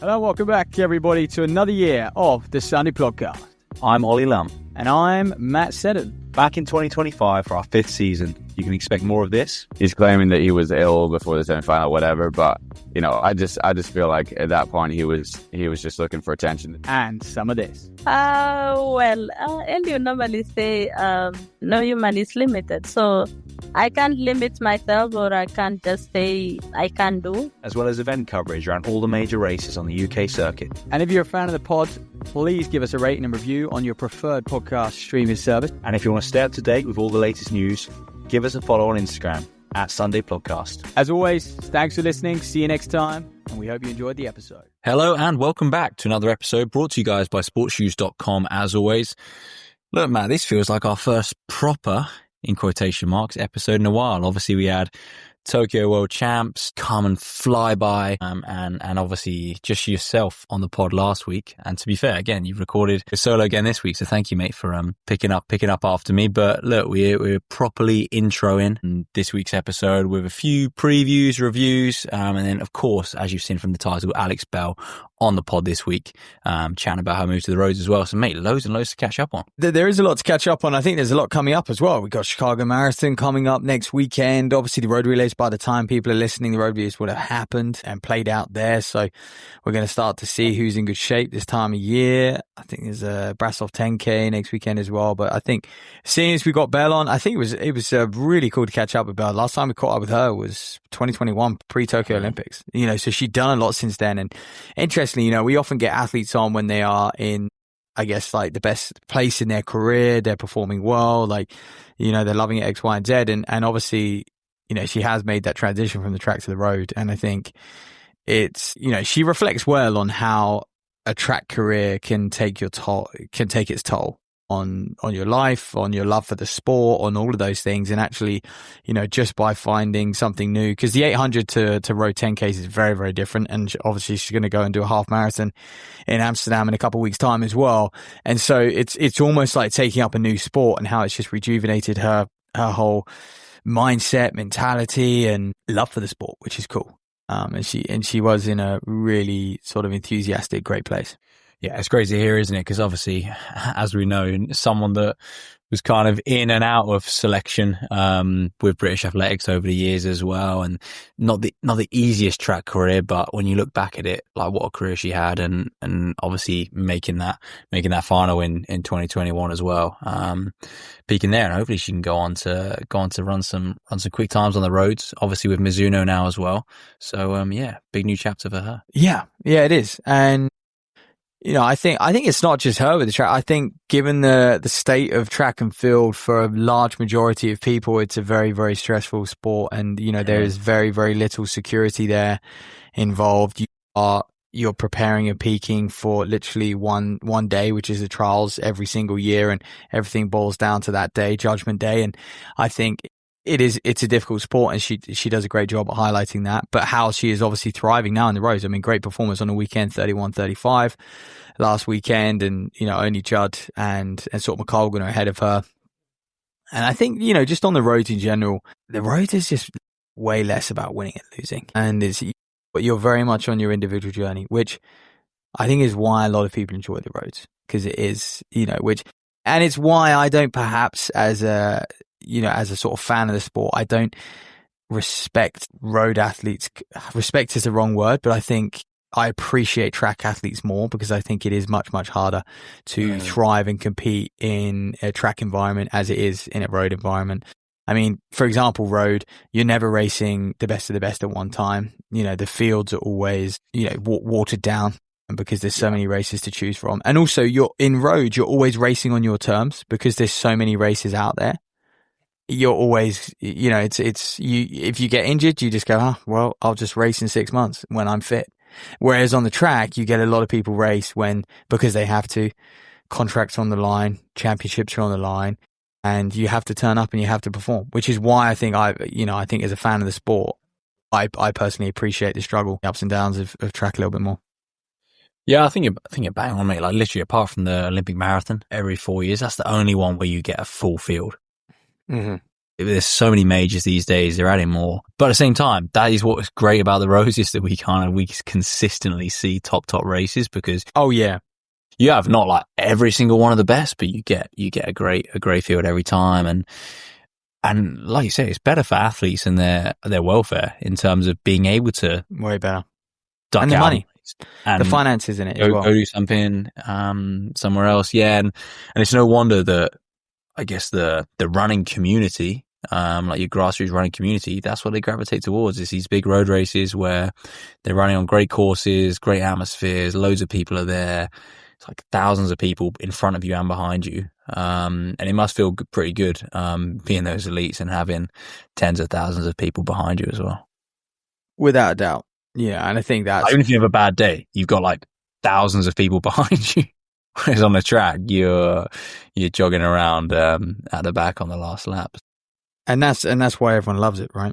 Hello, welcome back, everybody, to another year of the Sunday Podcast. I'm Ollie Lum. And I'm Matt Seddon. Back in 2025 for our 5th season. You can expect more of this. He's claiming that he was ill before the semi-final, whatever. But, you know, I just feel like at that point he was just looking for attention. And some of this. Elio normally say, no human is limited. So I can't limit myself, or I can't just say I can do. As well as event coverage around all the major races on the UK circuit. And if you're a fan of the pod, please give us a rating and review on your preferred podcast streaming service. And if you want to stay up to date with all the latest news, give us a follow on Instagram at Sunday Podcast. As always, thanks for listening. See you next time. And we hope you enjoyed the episode. Hello and welcome back to another episode brought to you guys by sportshoes.com as always. Look, Matt, this feels like our first proper, in quotation marks, episode in a while. Obviously, we had Tokyo World Champs come and fly by, and obviously just yourself on the pod last week. And to be fair, again, you've recorded a solo again this week, so thank you, mate, for picking up after me. But look, we're properly introing this week's episode with a few previews, reviews, and then of course, as you've seen from the title, Alex Bell on the pod this week, chatting about her move to the roads as well. So, mate, loads and loads to catch up on. There is a lot to catch up on. I think there's a lot coming up as well. We've got Chicago Marathon coming up next weekend. Obviously, the road relays, by the time people are listening, the road relays would have happened and played out there. So we're going to start to see who's in good shape this time of year. I think there's a Brasov 10K next weekend as well. But I think seeing as we got Belle on, I think it was really cool to catch up with Belle. Last time we caught up with her was 2021, pre-Tokyo Olympics. You know, so she'd done a lot since then. And interestingly, you know, we often get athletes on when they are in, I guess, like the best place in their career. They're performing well, like, you know, they're loving it X, Y, and Z. And obviously, you know, she has made that transition from the track to the road. And I think it's, you know, she reflects well on how a track career can take its toll on your life, on your love for the sport, on all of those things. And actually, you know, just by finding something new, because the 800 to road 10Ks is very, very different. And obviously she's going to go and do a half marathon in Amsterdam in a couple of weeks' time as well. And so it's almost like taking up a new sport, and how it's just rejuvenated her whole mindset, mentality, and love for the sport, which is cool. And she was in a really sort of enthusiastic, great place. Yeah, it's crazy to hear, isn't it? Because obviously, as we know, someone that was kind of in and out of selection with British athletics over the years as well, and not the easiest track career, but when you look back at it, like what a career she had, and obviously making that final in 2021 as well, peaking there, and hopefully she can go on to run some quick times on the roads, obviously with Mizuno now as well. So yeah, big new chapter for her. Yeah, it is. And you know, I think it's not just her with the track. I think given the state of track and field for a large majority of people, it's a very, very stressful sport. And, you know, there is very, very little security there involved. You're preparing and peaking for literally one day, which is the trials every single year, and everything boils down to that day, Judgment Day. And I think it's a difficult sport, and she does a great job at highlighting that. But how she is obviously thriving now in the roads. I mean, great performance on the weekend, 31:35 last weekend, and, you know, only Judd and sort of McColgan are ahead of her. And I think, you know, just on the roads in general, the road is just way less about winning and losing, and but you're very much on your individual journey, which I think is why a lot of people enjoy the roads, because it is, you know, and it's why I don't, perhaps as a sort of fan of the sport, I don't respect road athletes. Respect is the wrong word, but I think I appreciate track athletes more, because I think it is much, much harder to thrive and compete in a track environment as it is in a road environment. I mean, for example, road, you're never racing the best of the best at one time. You know, the fields are always, you know, watered down, because there's so many races to choose from. And also, you're always racing on your terms, because there's so many races out there. You're always, you know, it's you, if you get injured, you just go, well, I'll just race in 6 months when I'm fit. Whereas on the track, you get a lot of people race because they have to, contracts on the line, championships are on the line, and you have to turn up and you have to perform, which is why I think as a fan of the sport, I personally appreciate the struggle, the ups and downs of track a little bit more. Yeah, I think you're bang on, mate. Like, literally, apart from the Olympic marathon every 4 years, that's the only one where you get a full field. Mm-hmm. There's so many majors these days, they're adding more. But at the same time, that is what's great about the Roads, is that we consistently see top races, because Oh yeah. you have not like every single one of the best, but you get a great field every time. And like you say, it's better for athletes and their welfare in terms of being able to Way better. duck And the out money. and The finances in it as well. go do something somewhere else. Yeah, and it's no wonder that I guess the running community, like your grassroots running community, that's what they gravitate towards, is these big road races where they're running on great courses, great atmospheres, loads of people are there. It's like thousands of people in front of you and behind you. And it must feel pretty good being those elites and having tens of thousands of people behind you as well. Without a doubt. Yeah, and I think that's... Even if you have a bad day, you've got like thousands of people behind you. Whereas on the track, you're jogging around at the back on the last lap. And that's why everyone loves it, right?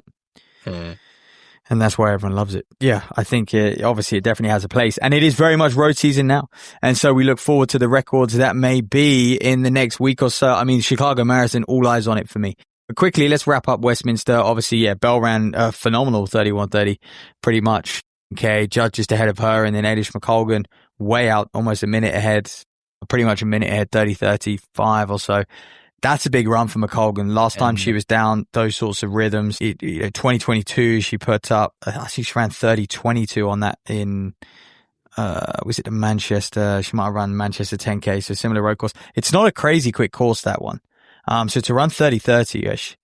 And that's why everyone loves it. Yeah, I think obviously it definitely has a place. And it is very much road season now. And so we look forward to the records that may be in the next week or so. I mean, Chicago Marathon, all eyes on it for me. But quickly, let's wrap up Westminster. Obviously, yeah, Bell ran a phenomenal 31:30, pretty much. Okay, Judd just ahead of her, and then Elish McColgan way out, almost a minute ahead, pretty much a minute ahead, 30:35 or so. That's a big run for McColgan. Last time she was down those sorts of rhythms, 2022, she put up, I think she ran 30:22 on that in, was it the Manchester? She might have run Manchester 10K, so similar road course. It's not a crazy quick course, that one. So to run 30:30-ish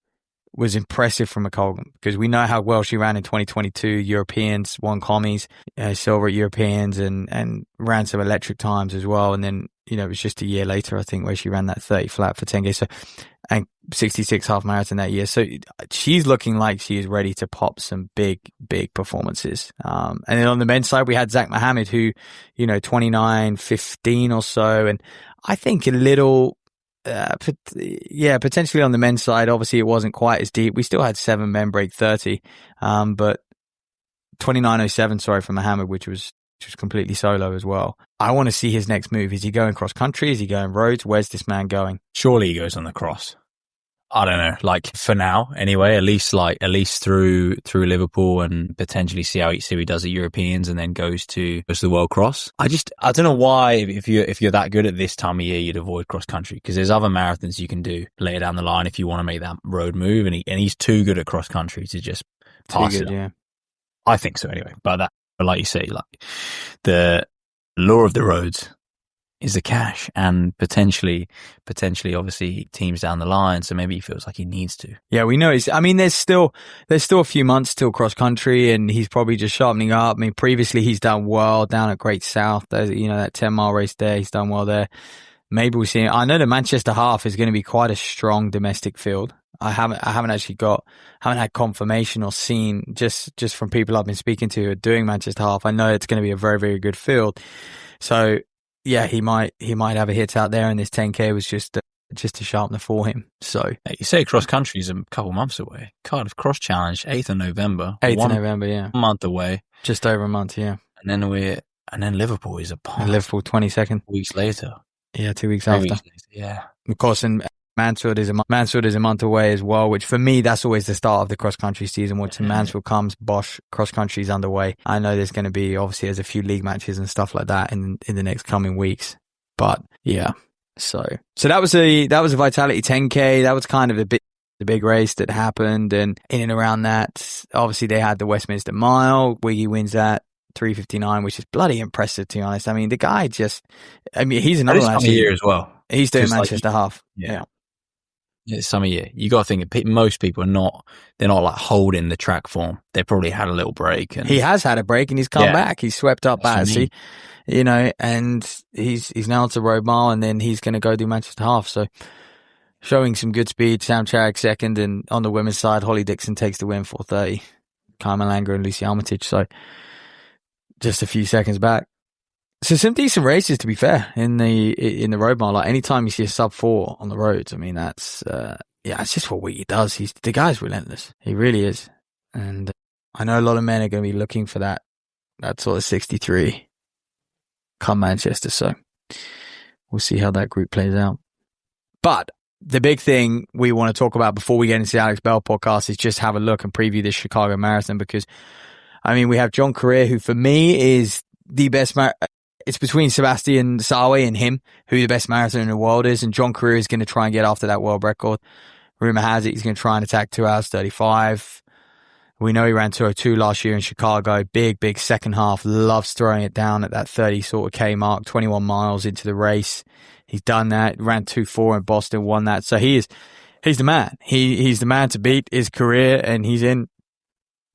was impressive from McColgan, because we know how well she ran in 2022. Europeans, won commies, silver at Europeans, and ran some electric times as well. And then, it was just a year later, I think, where she ran that 30 flat for 10K. So, and 66 half marathon that year. So she's looking like she is ready to pop some big performances. And then on the men's side, we had Zach Mohammed, who, 29:15 or so. And I think a little, potentially on the men's side, obviously it wasn't quite as deep. We still had 7 men break 30, but 29:07, sorry, for Mohammed, which was completely solo as well. I want to see his next move. Is he going cross country? Is he going roads? Where's this man going? Surely he goes on the cross. I don't know, like for now anyway, at least through Liverpool, and potentially see how he does at Europeans, and then goes to the World Cross. I don't know why, if you're that good at this time of year, you'd avoid cross country, because there's other marathons you can do later down the line if you want to make that road move, and he's too good at cross country to just pass it. Yeah, I think so anyway. But like you say, like the lure of the roads is the cash, and potentially obviously teams down the line, so maybe he feels like he needs to. Yeah, we know there's still a few months till cross country, and he's probably just sharpening up. I mean, previously he's done well down at Great South. There's, that 10-mile race there, he's done well there. Maybe we'll see. I know the Manchester half is going to be quite a strong domestic field. I haven't had confirmation or seen, just from people I've been speaking to who are doing Manchester half. I know it's going to be a very, very good field. So yeah, he might have a hit out there, and this 10K was just to sharpen for him. So you say cross country is a couple months away. Cardiff Cross Challenge, 8th of November. 8th of November, yeah. 1 month away. Just over a month, yeah. And then Liverpool is upon. Liverpool 22nd. Weeks later. Yeah, 2 weeks after. Weeks later, yeah. Of course, and Mansfield is a month away as well, which for me, that's always the start of the cross-country season. Once Mansfield comes, Bosch cross-country is underway. I know there's going to be, obviously, there's a few league matches and stuff like that in the next coming weeks. But yeah, so that was a Vitality 10K. That was kind of the big race that happened, and in and around that, obviously they had the Westminster Mile. Wiggy wins that 3:59, which is bloody impressive, to be honest. I mean, the guy he's another one actually year as well. He's doing Manchester half. Yeah. It's some of year. You got to think that most people they're not like holding the track form. They probably had a little break. And he has had a break, and he's come back. He's swept up Battersea, and he's now to road mile, and then he's going to go do Manchester half. So showing some good speed. Sam Chadwick second, and on the women's side, Holly Dixon takes the win, 4:30. Kai Malanga and Lucy Armitage. So just a few seconds back. So some decent races, to be fair, in the road mile. Like anytime you see a sub 4 on the roads, I mean that's it's just what Wiggy does. The guy's relentless. He really is. And I know a lot of men are going to be looking for that sort of 63 come Manchester. So we'll see how that group plays out. But the big thing we want to talk about before we get into the Alex Bell podcast is just have a look and preview this Chicago Marathon, because, I mean, we have John Correa, who for me is the best it's between Sebastian Sawe and him, who the best marathoner in the world is, and John Correa is going to try and get after that world record. Rumor has it he's going to try and attack 2 hours 35. We know he ran 2:02 last year in Chicago. Big second half. Loves throwing it down at that 30 sort of K mark, 21 miles into the race. He's done that. Ran 2:4 in Boston, won that. So he's the man. He's the man to beat his career, and he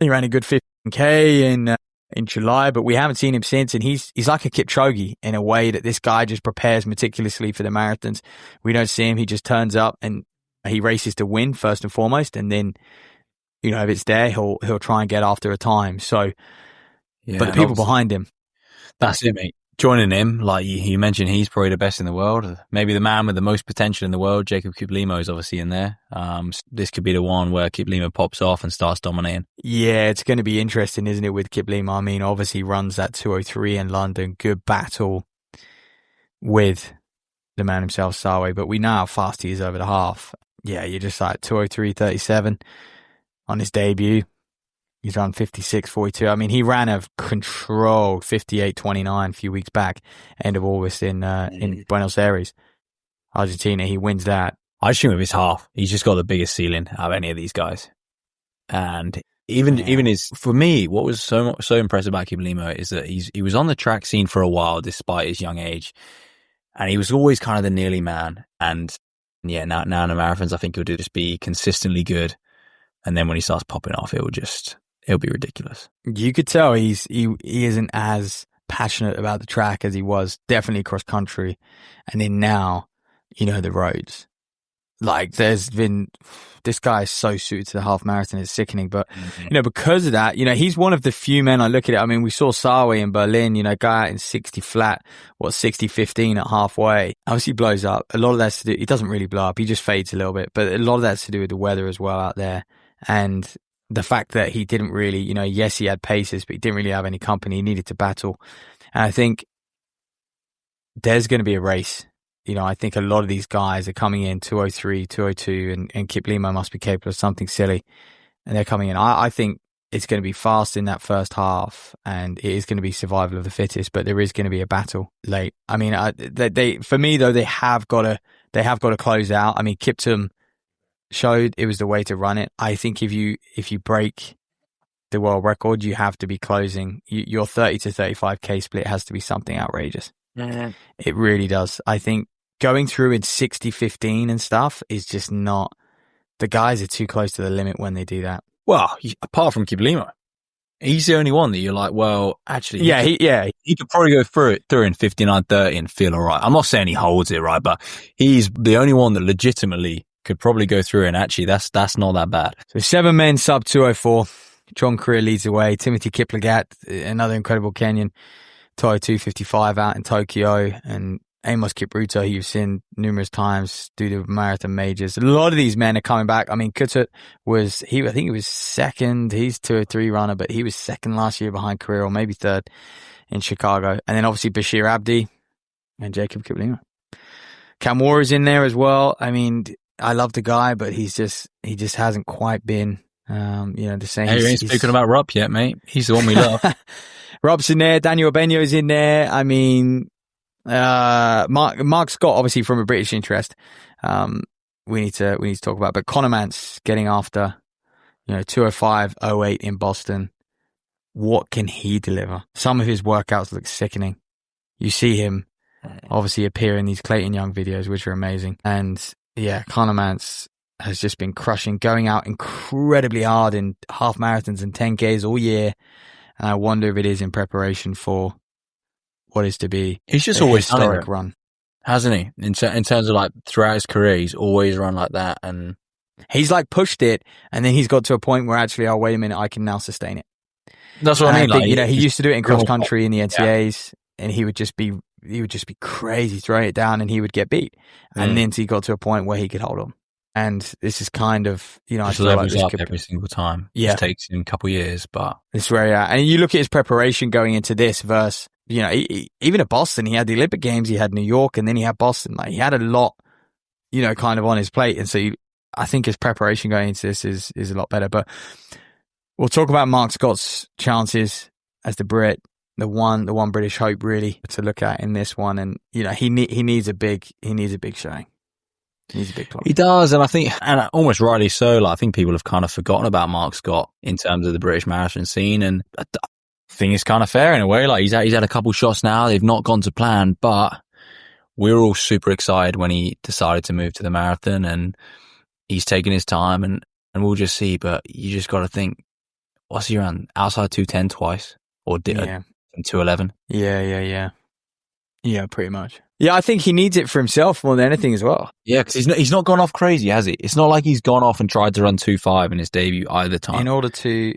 ran a good 15K in July, but we haven't seen him since, and he's like a Kipchoge in a way that this guy just prepares meticulously for the marathons. We don't see him. He just turns up and he races to win first and foremost, and then, you know, if it's there, he'll try and get after a time. So, Yeah, but the people behind him, that's it, mate. Joining him, like you mentioned, he's probably the best in the world. Maybe the man with the most potential in the world. Jacob Kiplimo is obviously in there. This could be the one where Kiplimo pops off and starts dominating. yeah, it's going to be interesting, isn't it, with Kiplimo? I mean, obviously he runs that 2:03 in London. Good battle with the man himself, Sawe, but we know how fast he is over the half. Yeah, you're just like 2:03.37 on his debut. He's run 56.42. I mean, he ran a controlled 58.29 a few weeks back, end of August in Buenos Aires, Argentina. He wins that. I assume with his half, he's just got the biggest ceiling out of any of these guys. And even for me, what was so impressive about Kiplimo is that he was on the track scene for a while despite his young age, and he was always kind of the nearly man. And yeah, now in the marathons, I think he'll just be consistently good. And then when he starts popping off, it'll be ridiculous. You could tell he isn't as passionate about the track as he was definitely cross country, and then now, you know, the roads. Like, this guy is so suited to the half marathon, it's sickening. But, you know, because of that, you know, he's one of the few men I look at it. I mean, we saw Sawe in Berlin, you know, go out in 60 flat, 60:15 at halfway. Obviously blows up. A lot of that's to do, he doesn't really blow up, he just fades a little bit, but a lot of that's to do with the weather as well out there. And the fact that he didn't really, you know, yes, he had paces, but he didn't really have any company. He needed to battle. And I think there's going to be a race. You know, I think a lot of these guys are coming in 2:03, 2:02, and Kiplimo must be capable of something silly. And they're coming in. I think it's going to be fast in that first half, and it is going to be survival of the fittest, but there is going to be a battle late. I mean, for me though, they have got to close out. I mean, Kiptum showed it was the way to run it. I think if you break the world record, you have to be closing. Your 30 to 35K split has to be something outrageous. It really does. I think going through in 60:15 and stuff is just not, the guys are too close to the limit when they do that. Well, apart from Kiplimo, he's the only one that you're like, well, actually, he could probably go through in 59:30 and feel all right. I'm not saying he holds it, right, but he's the only one that legitimately could probably go through, and actually that's not that bad. So 7 men sub 2:04. John Correa leads the way. Timothy Kiplagat, another incredible Kenyan, 2:02.55 out in Tokyo, and Amos Kipruto, who you've seen numerous times do the marathon majors. A lot of these men are coming back. I mean, Kutut I think he was second. He's 2:03 runner, but he was second last year behind Correa, or maybe third in Chicago. And then obviously Bashir Abdi and Jacob Kiplimo. Kamwara's in there as well. I mean, I love the guy, but he just hasn't quite been, the same. Hey, you ain't speaking about Rupp yet, mate. He's the one we love. Rupp's in there. Daniel Benio's in there. I mean, Mark Scott, obviously from a British interest, we need to talk about. But Conor Mantz getting after, 2:05.08 in Boston. What can he deliver? Some of his workouts look sickening. You see him obviously appear in these Clayton Young videos, which are amazing. And yeah, Conor Mantz has just been crushing, going out incredibly hard in half marathons and 10Ks all year. And I wonder if it is in preparation for what is to be he's just always historic run, hasn't he? In terms of like throughout his career, he's always run like that, and he's like pushed it, and then he's got to a point where actually, oh wait a minute, I can now sustain it. That's what I mean. Think, he used to do it in cross country in the NCAAs, and he would just be crazy, throwing it down, and he would get beat. And then he got to a point where he could hold on. And this is kind of, I feel like this up every single time. Yeah, it takes him a couple of years, but it's where he at. And you look at his preparation going into this versus, even at Boston, he had the Olympic Games, he had New York, and then he had Boston. Like, he had a lot, kind of on his plate. And so I think his preparation going into this is a lot better. But we'll talk about Mark Scott's chances as the Brit, the one British hope really to look at in this one. And he needs a big showing. He needs a big clock. He does, and I think, and almost rightly so. Like, I think people have kind of forgotten about Mark Scott in terms of the British marathon scene, and I think it's kind of fair in a way. Like, he's had a couple shots now; they've not gone to plan, but we're all super excited when he decided to move to the marathon, and he's taking his time, and we'll just see. But you just got to think, what's he around outside 210 twice, or 211? Yeah, pretty much. Yeah, I think he needs it for himself more than anything as well. Yeah, because he's not gone off crazy, has he? It's not like he's gone off and tried to run 2.5 in his debut either time. In order to,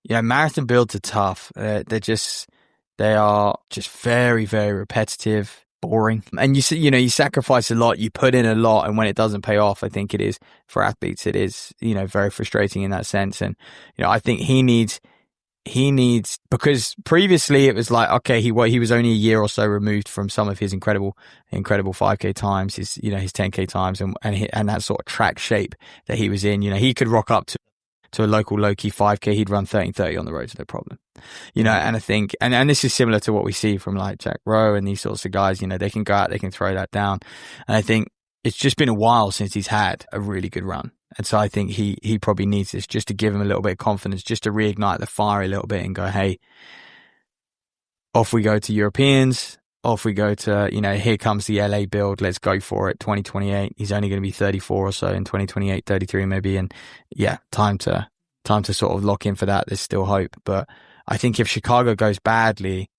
marathon builds are tough. They are just very, very repetitive, boring. And you sacrifice a lot, you put in a lot, and when it doesn't pay off, I think it is, for athletes, it is, very frustrating in that sense. And, I think he needs, because previously it was like, okay, he was only a year or so removed from some of his incredible 5K times, his 10K times, and that sort of track shape that he was in. He could rock up to a local low-key 5K, he'd run 13:30 on the road, no problem. And I think, and this is similar to what we see from like Jack Rowe and these sorts of guys, they can go out, they can throw that down. And I think it's just been a while since he's had a really good run. And so I think he probably needs this just to give him a little bit of confidence, just to reignite the fire a little bit and go, hey, off we go to Europeans, off we go to, here comes the LA build, let's go for it, 2028. He's only going to be 34 or so in 2028, 33 maybe. And yeah, time to sort of lock in for that. There's still hope. But I think if Chicago goes badly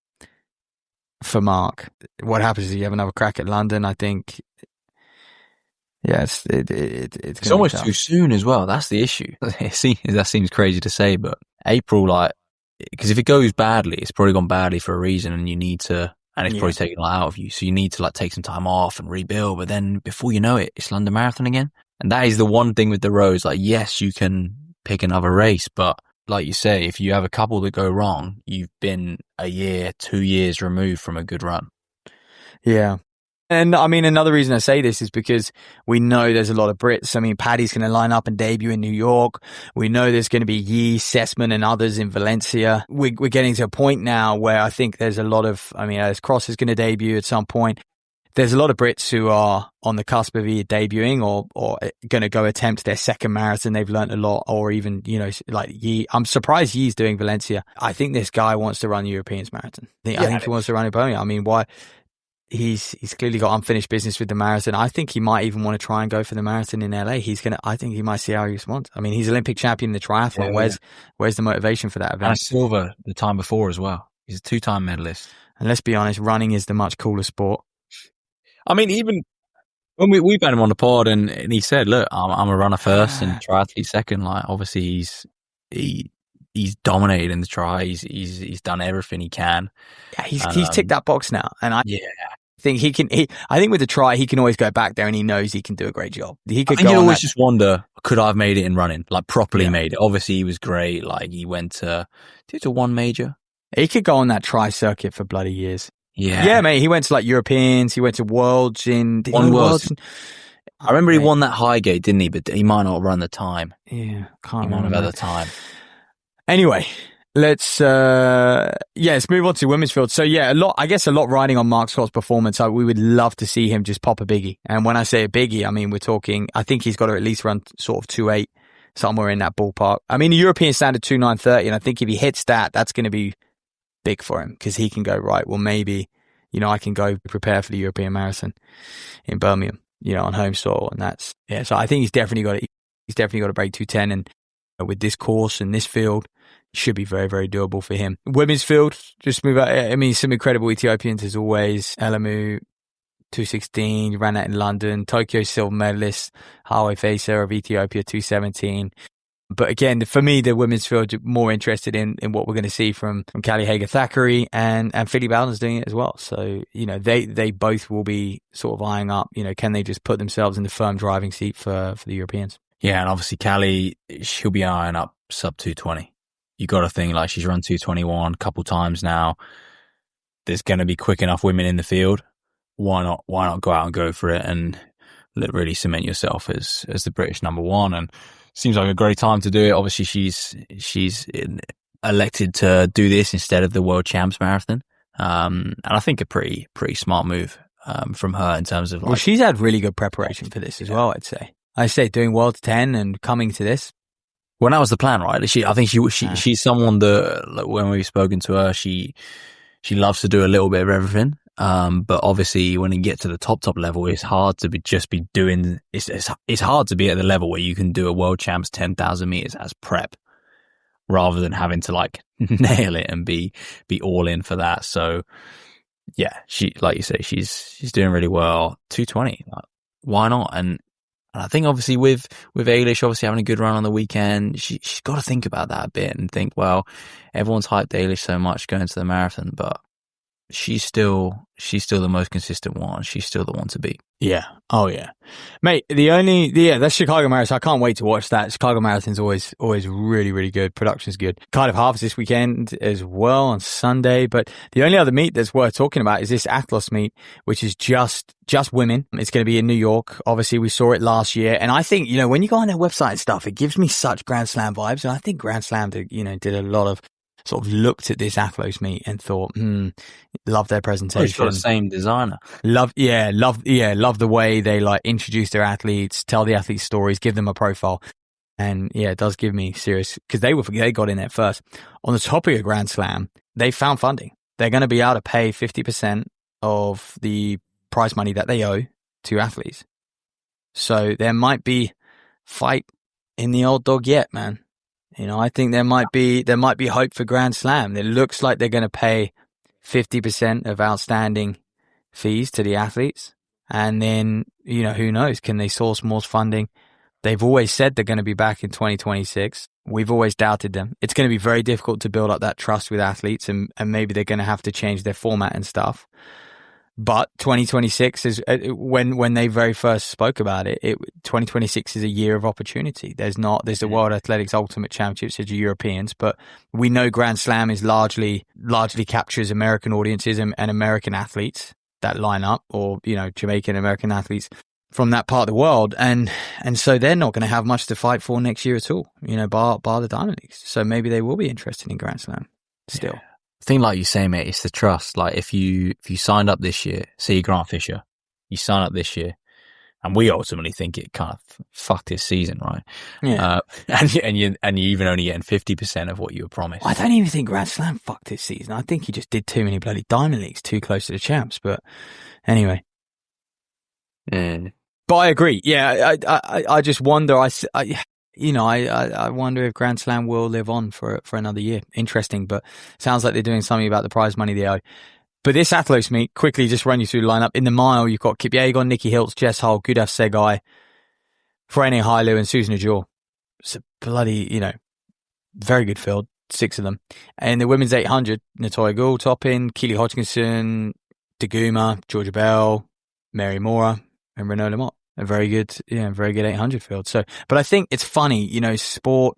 for Mark, what happens is you have another crack at London, I think. Yeah, it's almost too soon as well. That's the issue. See, that seems crazy to say, but April, because if it goes badly, it's probably gone badly for a reason, and you need to, and it's probably taken a lot out of you. So you need to take some time off and rebuild. But then before you know it, it's London Marathon again. And that is the one thing with the roads. Like, yes, you can pick another race, but like you say, if you have a couple that go wrong, you've been a year, 2 years removed from a good run. Yeah. And I mean, another reason I say this is because we know there's a lot of Brits. I mean, Paddy's going to line up and debut in New York. We know there's going to be Yee, Sessman and others in Valencia. We're getting to a point now where I think there's a lot of, as Cross is going to debut at some point, there's a lot of Brits who are on the cusp of either debuting or going to go attempt their second marathon. They've learned a lot, or even, like Yee. I'm surprised Yee's doing Valencia. I think this guy wants to run the Europeans marathon. I think he wants to run in Birmingham. I mean, why? He's clearly got unfinished business with the marathon. I think he might even want to try and go for the marathon in LA. I think he might see how he responds. I mean, he's Olympic champion in the triathlon. Where's the motivation for that event? And a silver the time before as well. He's a 2-time medalist. And let's be honest, running is the much cooler sport. I mean, even when we've had him on the pod and he said, look, I'm a runner first and triathlete second. Like, obviously he's dominated in the tri. He's done everything he can. Yeah, he's ticked that box now. And I think I think with the tri, he can always go back there and he knows he can do a great job. I think you always just wonder, could I have made it in running? Like, properly made it. Obviously, he was great. Like, he went to one major. He could go on that tri circuit for bloody years. Yeah. Yeah, mate. He went to Europeans. He went to Worlds in... Worlds. I remember he won that Highgate, didn't he? But he might not run the time. Yeah, can't remember. He might have had the time. Anyway, let's move on to women's field. So a lot riding on Mark Scott's performance. We would love to see him just pop a biggie. And when I say a biggie, I mean, we're talking, I think he's got to at least run sort of 2.8, somewhere in that ballpark. I mean, the European standard 2.930, and I think if he hits that, that's going to be big for him, because he can go, right, well, maybe, I can go prepare for the European marathon in Birmingham, on home soil. And that's, so I think he's definitely got to break 210. And with this course and this field, should be very, very doable for him. Women's field, just move out. I mean, some incredible Ethiopians as always. Elamu, 216, ran that in London. Tokyo silver medalist, Hawe Fesa of Ethiopia, 217. But again, for me, the women's field, more interested in what we're going to see from Callie Hager-Thackeray and Philly Bowden's doing it as well. So, they both will be sort of eyeing up, can they just put themselves in the firm driving seat for the Europeans? Yeah, and obviously Callie, she'll be eyeing up sub 220. You got to think, she's run 221 a couple times now. There's going to be quick enough women in the field. why not go out and go for it and really cement yourself as the British number one? And seems like a great time to do it. Obviously, she's elected to do this instead of the World Champs Marathon, and I think a pretty smart move from her in terms of like. Well, she's had really good preparation for this as well. I'd say doing World 10 and coming to this. Well, that was the plan, right? I think she's someone that, like, when we've spoken to her, she loves to do a little bit of everything. But obviously, when you get to the top level, it's hard to be doing. It's hard to be at the level where you can do a World Champs 10,000 meters as prep, rather than having to like nail it and be all in for that. So yeah, she, like you say, she's doing really well. 220, like, why not? And I think obviously with Eilish obviously having a good run on the weekend, she's got to think about that a bit and think, well, everyone's hyped Eilish so much going to the marathon, but she's still the most consistent one. She's still the one to beat. Yeah. Oh yeah, mate. That's Chicago Marathon. I can't wait to watch that. Chicago Marathon's always really, really good. Production's good. Cardiff Half this weekend as well on Sunday. But the only other meet that's worth talking about is this Athlos meet, which is just women. It's going to be in New York. Obviously, we saw it last year. And I think, when you go on their website and stuff, it gives me such Grand Slam vibes. And I think Grand Slam did a lot of sort of looked at this Athlos meet and thought, love their presentation. It's got the same designer. Love the way they like introduce their athletes, tell the athletes stories, give them a profile. And yeah, it does give me serious, because they got in there first. On the topic of Grand Slam, they found funding. They're going to be able to pay 50% of the prize money that they owe to athletes. So there might be fight in the old dog yet, man. I think there might be hope for Grand Slam. It looks like they're going to pay 50% of outstanding fees to the athletes. And then, who knows? Can they source more funding? They've always said they're going to be back in 2026. We've always doubted them. It's going to be very difficult to build up that trust with athletes, and maybe they're going to have to change their format and stuff. But 2026 is when they very first spoke about it. 2026 is a year of opportunity. There's the World Athletics Ultimate Championships as Europeans, but we know Grand Slam is largely captures American audiences and American athletes that line up, or Jamaican American athletes from that part of the world, and so they're not going to have much to fight for next year at all. Bar the Diamond Leagues. So maybe they will be interested in Grand Slam still. Yeah. I think, like you say, mate, it's the trust. Like if you signed up this year, say you're Grant Fisher, you sign up this year, and we ultimately think it kind of fucked his season, right? Yeah. And you even only getting 50% of what you were promised. I don't even think Grand Slam fucked his season. I think he just did too many bloody Diamond Leagues, too close to the champs. But anyway. But I agree. Yeah, I just wonder. I wonder if Grand Slam will live on for another year. Interesting, but sounds like they're doing something about the prize money they owe. But this Athlos meet, quickly just run you through the lineup. In the mile, you've got Kipyegon, Nikki Hiltz, Jess Hull, Gudaf Segai, Frene Hailu, and Susan Ajor. It's a bloody, very good field, 6 of them. And the women's 800, Natoya Gould, Toppin, Keely Hodgkinson, Daguma, Georgia Bell, Mary Mora, and Renaud Lamotte. A very good 800 field. So, but I think it's funny, sport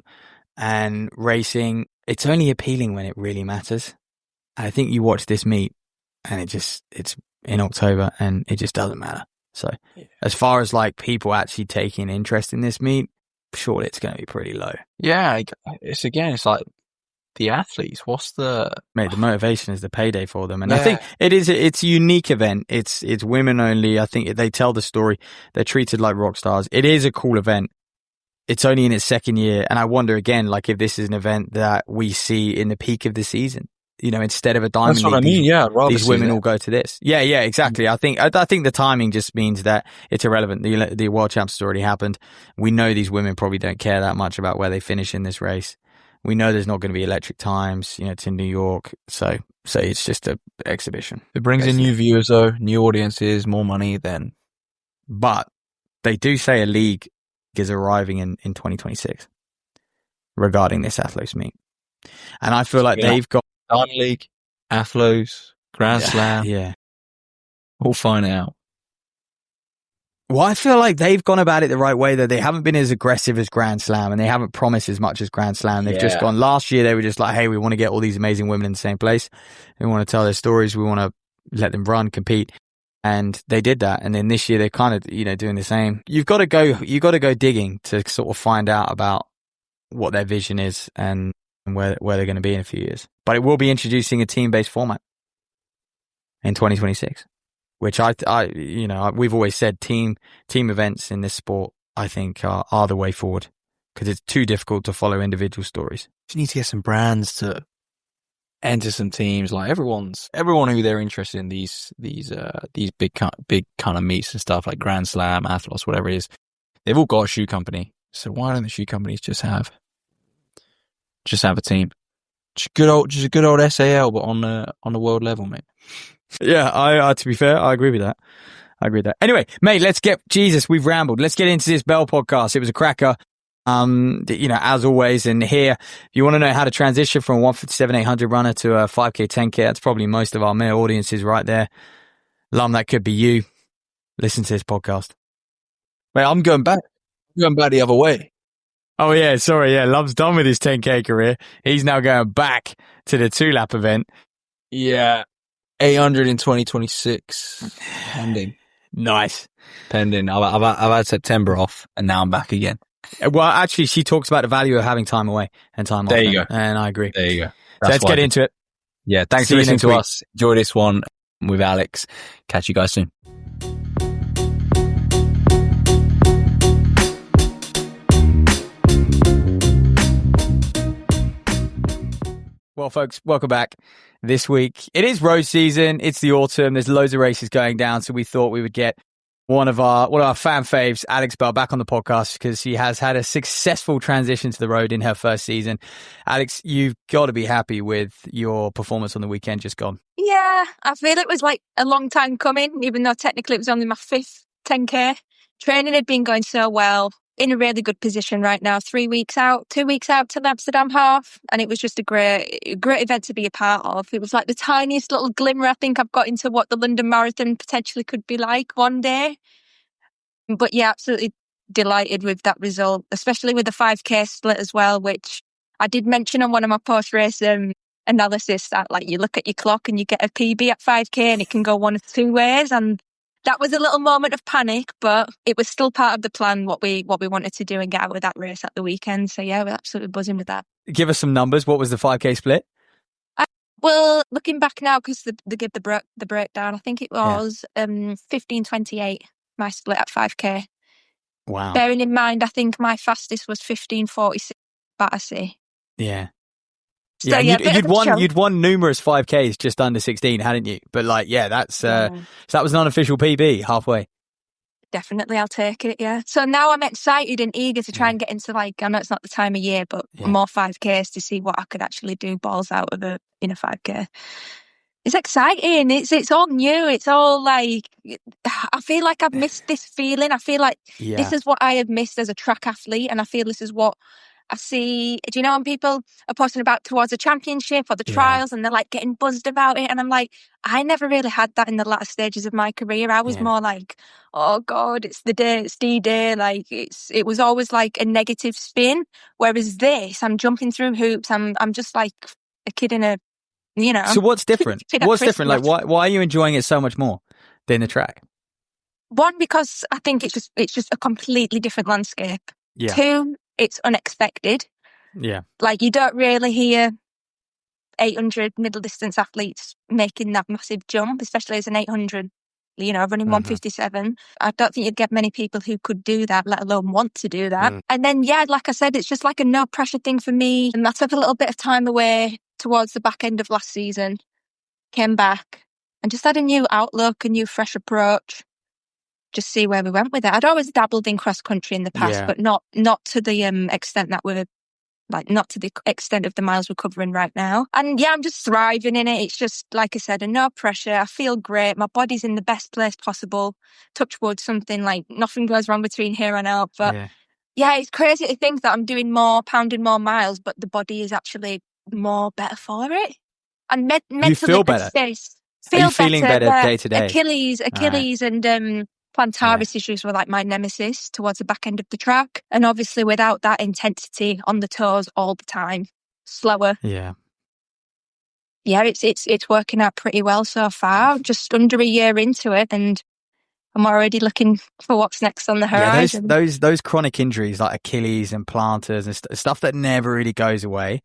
and racing, it's only appealing when it really matters. I think you watch this meet and it's in October and it just doesn't matter. So as far as like people actually taking interest in this meet, surely it's going to be pretty low. Yeah. It's like the athletes. What's the motivation is the payday for them. And I think it's a unique event. It's women only. I think they tell the story. They're treated like rock stars. It is a cool event. It's only in its second year. And I wonder again, like if this is an event that we see in the peak of the season, instead of a Diamond League. That's what I mean. These women all go to this. Yeah, exactly. I think the timing just means that it's irrelevant. The World Champs has already happened. We know these women probably don't care that much about where they finish in this race. We know there's not going to be electric times, it's in New York. So it's just an exhibition. It brings in new viewers though, new audiences, more money then. But they do say a league is arriving in 2026 regarding this Athlos meet. And I feel like they've got Diamond League, Athlos, Grand Slam. Yeah. We'll find out. Well, I feel like they've gone about it the right way, though. They haven't been as aggressive as Grand Slam, and they haven't promised as much as Grand Slam. They've just gone. Last year, they were just like, hey, we want to get all these amazing women in the same place. We want to tell their stories. We want to let them run, compete. And they did that. And then this year they're kind of, doing the same. You've got to go digging to sort of find out about what their vision is and where they're going to be in a few years. But it will be introducing a team-based format in 2026, which we've always said team events in this sport, I think are the way forward, because it's too difficult to follow individual stories. You need to get some brands to enter some teams. Like everyone who they're interested in these big kind of meets and stuff like Grand Slam, Athlos, whatever it is. They've all got a shoe company. So why don't the shoe companies just have a team? Just a good old SAL, but on the world level, mate. Yeah, to be fair, I agree with that. Anyway, mate, we've rambled. Let's get into this Bell podcast. It was a cracker. As always, and here, if you want to know how to transition from a 157-800 runner to a 5K, 10K, that's probably most of our male audiences right there. Lum, that could be you. Listen to this podcast. Mate, I'm going back the other way. Oh yeah, sorry, yeah, Lum's done with his 10K career. He's now going back to the 2-lap event. Yeah, 800 in 2026. Pending. Nice. Pending. I've had September off, and now I'm back again. Well, actually, she talks about the value of having time away and time off. There you go. And I agree. There you go. So let's get into it. Yeah, thanks for listening to us. Enjoy this one with Alex. Catch you guys soon. Well, folks, welcome back. This week, it is road season. It's the autumn. There's loads of races going down. So we thought we would get one of our fan faves, Alex Bell, back on the podcast because she has had a successful transition to the road in her first season. Alex, you've got to be happy with your performance on the weekend just gone. Yeah, I feel it was like a long time coming, even though technically it was only my 5th 10K. Training had been going so well, in a really good position right now. 2 weeks out to the Amsterdam half, and it was just a great event to be a part of. It was like the tiniest little glimmer I think I've got into what the London Marathon potentially could be like one day. But yeah, absolutely delighted with that result, especially with the 5K split as well, which I did mention on one of my post-race analysis that like you look at your clock and you get a PB at 5K and it can go one of two ways, and that was a little moment of panic, but it was still part of the plan, what we wanted to do and get out of that race at the weekend. So yeah, we're absolutely buzzing with that. Give us some numbers. What was the 5K split? Well, looking back now, because they give the breakdown, I think it was 15:28, my split at 5K. Wow. Bearing in mind, I think my fastest was 15:46 Battersea. Yeah. So, you'd won numerous 5Ks just under 16, hadn't you? But so that was an unofficial PB halfway. Definitely, I'll take it. Yeah. So now I'm excited and eager to try and get into I know it's not the time of year, but more 5Ks to see what I could actually do balls out of in a 5K. It's exciting. It's all new. It's all like I feel like I've missed this feeling. I feel like this is what I have missed as a track athlete, and I feel this is what I see. Do you know when people are posting about towards a championship or the trials and they're like getting buzzed about it? And I'm like, I never really had that in the latter stages of my career. I was more like, oh God, it's the day, it's D-Day. Like it was always like a negative spin. Whereas this, I'm jumping through hoops. I'm just like a kid in a, So what's different? What's different? Like why are you enjoying it so much more than the track? One, because I think it's just a completely different landscape. Yeah. Two, it's unexpected. Yeah. Like you don't really hear 800 middle distance athletes making that massive jump, especially as an 800, running 157. I don't think you'd get many people who could do that, let alone want to do that. And then, like I said, it's just like a no pressure thing for me. And I took a little bit of time away towards the back end of last season, came back and just had a new outlook, a new fresh approach. Just see where we went with it. I'd always dabbled in cross country in the past, but not to the extent that we're not to the extent of the miles we're covering right now. And I'm just thriving in it. It's just, like I said, no pressure. I feel great. My body's in the best place possible. Touch wood, something like nothing goes wrong between here and out. But it's crazy to think that I'm doing pounding more miles, but the body is actually more better for it. And mentally, you feel better. Are you feeling better day to day? Achilles, and plantaris issues were like my nemesis towards the back end of the track. And obviously without that intensity on the toes all the time, slower. Yeah. yeah, it's working out pretty well so far. Just under a year into it, and I'm already looking for what's next on the horizon. Yeah, those chronic injuries like Achilles and planters and stuff that never really goes away,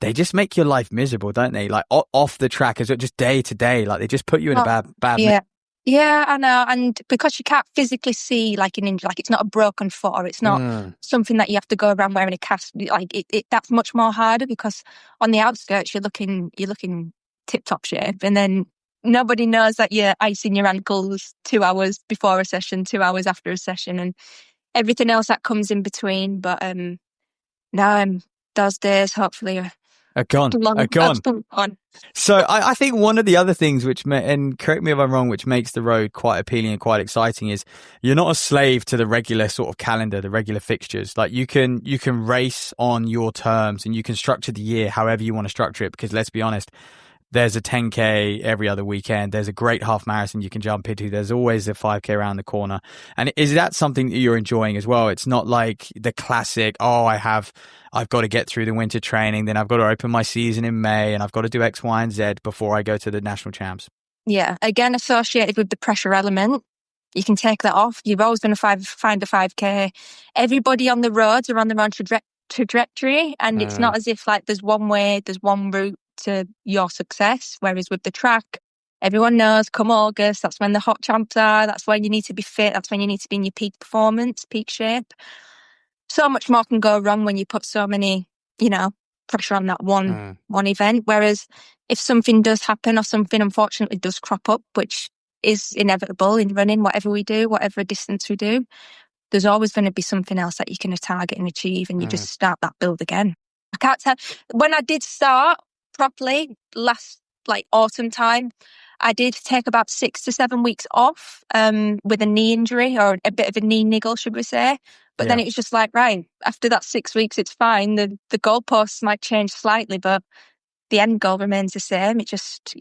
they just make your life miserable, don't they? Like off the track as well, just day to day, like they just put you in a bad. Yeah. Yeah, I know. And because you can't physically see like an injury, like it's not a broken foot or it's not something that you have to go around wearing a cast, like that's much more harder, because on the outskirts you're looking tip top shape, and then nobody knows that you're icing your ankles 2 hours before a session, 2 hours after a session, and everything else that comes in between. But now those days hopefully are gone. So I think one of the other things and correct me if I'm wrong, which makes the road quite appealing and quite exciting is you're not a slave to the regular sort of calendar, the regular fixtures. Like you can race on your terms and you can structure the year however you want to structure it, because let's be honest, there's a 10K every other weekend. There's a great half marathon you can jump into. There's always a 5K around the corner. And is that something that you're enjoying as well? It's not like the classic, I've got to get through the winter training, then I've got to open my season in May, and I've got to do X, Y, and Z before I go to the national champs. Yeah, again, associated with the pressure element. You can take that off. You're always going to find a 5K. Everybody on the roads are on their own trajectory, and it's not as if like there's one way, there's one route to your success. Whereas with the track, everyone knows come August, that's when the hot champs are, that's when you need to be fit, that's when you need to be in your peak performance, peak shape. So much more can go wrong when you put so many, pressure on that one event. Whereas if something does happen or something unfortunately does crop up, which is inevitable in running, whatever we do, whatever distance we do, there's always going to be something else that you can target and achieve, and you just start that build again. I can't tell. When I did start properly last autumn time, I did take about 6 to 7 weeks off with a knee injury, or a bit of a knee niggle, should we say. But then it was just like, right, after that 6 weeks, it's fine. The goalposts might change slightly, but the end goal remains the same. It just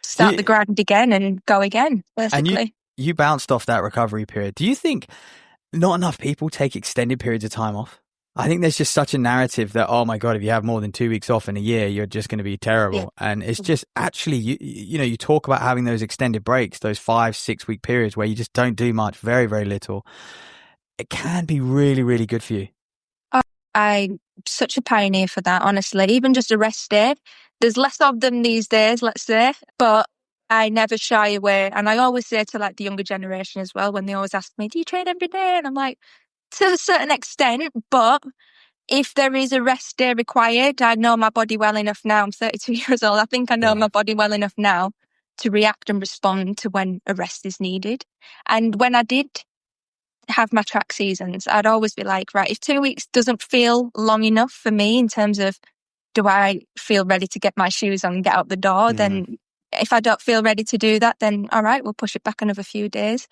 start the grind again and go again, basically. And you bounced off that recovery period. Do you think not enough people take extended periods of time off? I think there's just such a narrative that, oh my God, if you have more than 2 weeks off in a year, you're just going to be terrible. Yeah. And it's just actually, you talk about having those extended breaks, those 5-6 week periods where you just don't do much, very, very little. It can be really, really good for you. I'm such a pioneer for that, honestly. Even just a rest day. There's less of them these days, let's say, but I never shy away. And I always say to the younger generation as well, when they always ask me, do you train every day? And I'm like, to a certain extent, but if there is a rest day required, I know my body well enough now. I'm 32 years old. I think I know my body well enough now to react and respond to when a rest is needed. And when I did have my track seasons, I'd always be like, right, if 2 weeks doesn't feel long enough for me in terms of do I feel ready to get my shoes on and get out the door, then if I don't feel ready to do that, then all right, we'll push it back another few days.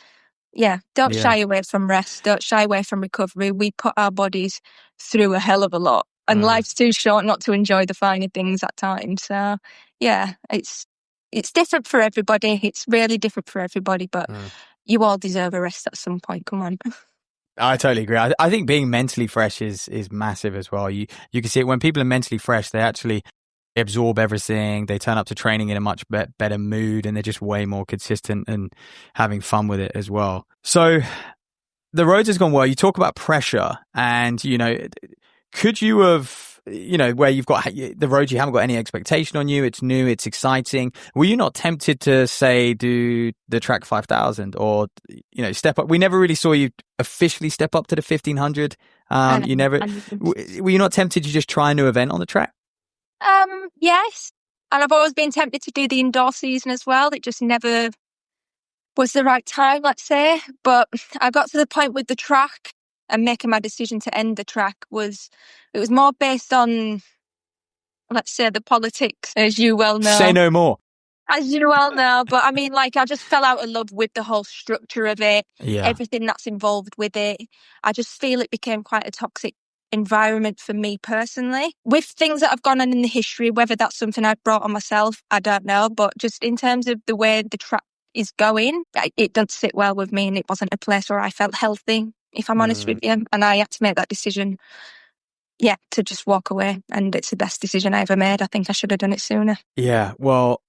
Yeah, don't shy away from rest. Don't shy away from recovery. We put our bodies through a hell of a lot, and life's too short not to enjoy the finer things at times. So, yeah, it's different for everybody. It's really different for everybody, but you all deserve a rest at some point. Come on. I totally agree. I think being mentally fresh is massive as well. You can see it when people are mentally fresh, they actually absorb everything. They turn up to training in a much better mood, and they're just way more consistent and having fun with it as well. So the roads has gone well. You talk about pressure, and could you have, where you've got the roads, you haven't got any expectation on you. It's new, it's exciting. Were you not tempted to say do the track 5,000 or step up? We never really saw you officially step up to the 1,500. You never. Were you not tempted to just try a new event on the track? Yes. And I've always been tempted to do the indoor season as well. It just never was the right time, let's say. But I got to the point with the track and making my decision to end the track it was more based on, let's say, the politics, as you well know. Say no more. As you well know. But I mean, I just fell out of love with the whole structure of it, everything that's involved with it. I just feel it became quite a toxic environment for me personally. With things that have gone on in the history, whether that's something I've brought on myself, I don't know. But just in terms of the way the track is going, it doesn't sit well with me, and it wasn't a place where I felt healthy, if I'm honest with you. And I had to make that decision to just walk away. And it's the best decision I ever made. I think I should have done it sooner. Yeah, well,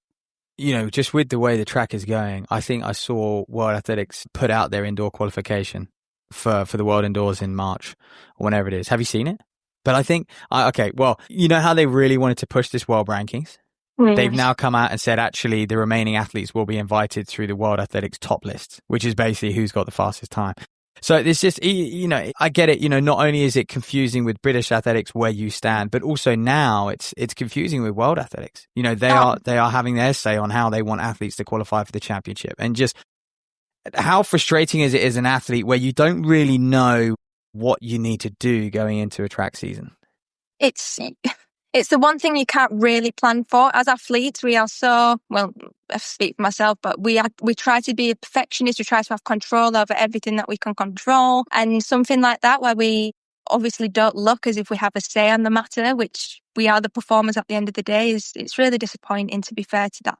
just with the way the track is going, I think I saw World Athletics put out their indoor qualification for the World Indoors in March or whenever it is. Have you seen it? But I think, okay, well, you know how they really wanted to push this world rankings? They've now come out and said, actually, the remaining athletes will be invited through the World Athletics top list, which is basically who's got the fastest time. So it's just, I get it. Not only is it confusing with British athletics where you stand, but also now it's confusing with world athletics. They are having their say on how they want athletes to qualify for the championship. And just how frustrating is it as an athlete where you don't really know what you need to do going into a track season? It's the one thing you can't really plan for. As athletes, we are I speak for myself, but we try to be a perfectionist. We try to have control over everything that we can control. And something like that where we obviously don't look as if we have a say on the matter, which we are the performers at the end of the day, it's really disappointing, to be fair to that.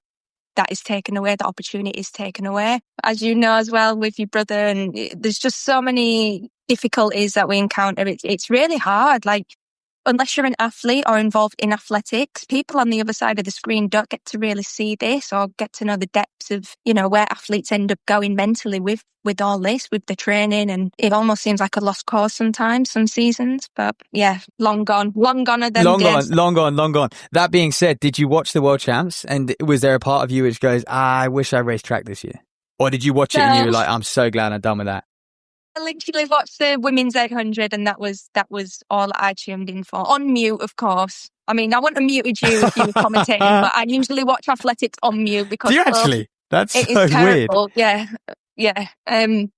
That is taken away, the opportunity is taken away. As you know as well with your brother, and there's just so many difficulties that we encounter. It's really hard. Like, unless you're an athlete or involved in athletics, people on the other side of the screen don't get to really see this or get to know the depths of, where athletes end up going mentally with all this, with the training. And it almost seems like a lost cause sometimes, some seasons. But yeah, long gone are them days. Long gone. That being said, did you watch the World Champs? And was there a part of you which goes, I wish I raced track this year? Or did you watch it and you were like, I'm so glad I'm done with that? I literally watched the women's 800 and that was all I tuned in for. On mute, of course. I mean, I wouldn't have muted you if you were commentating, but I usually watch athletics on mute because... Do you actually? That's it so is weird. Yeah.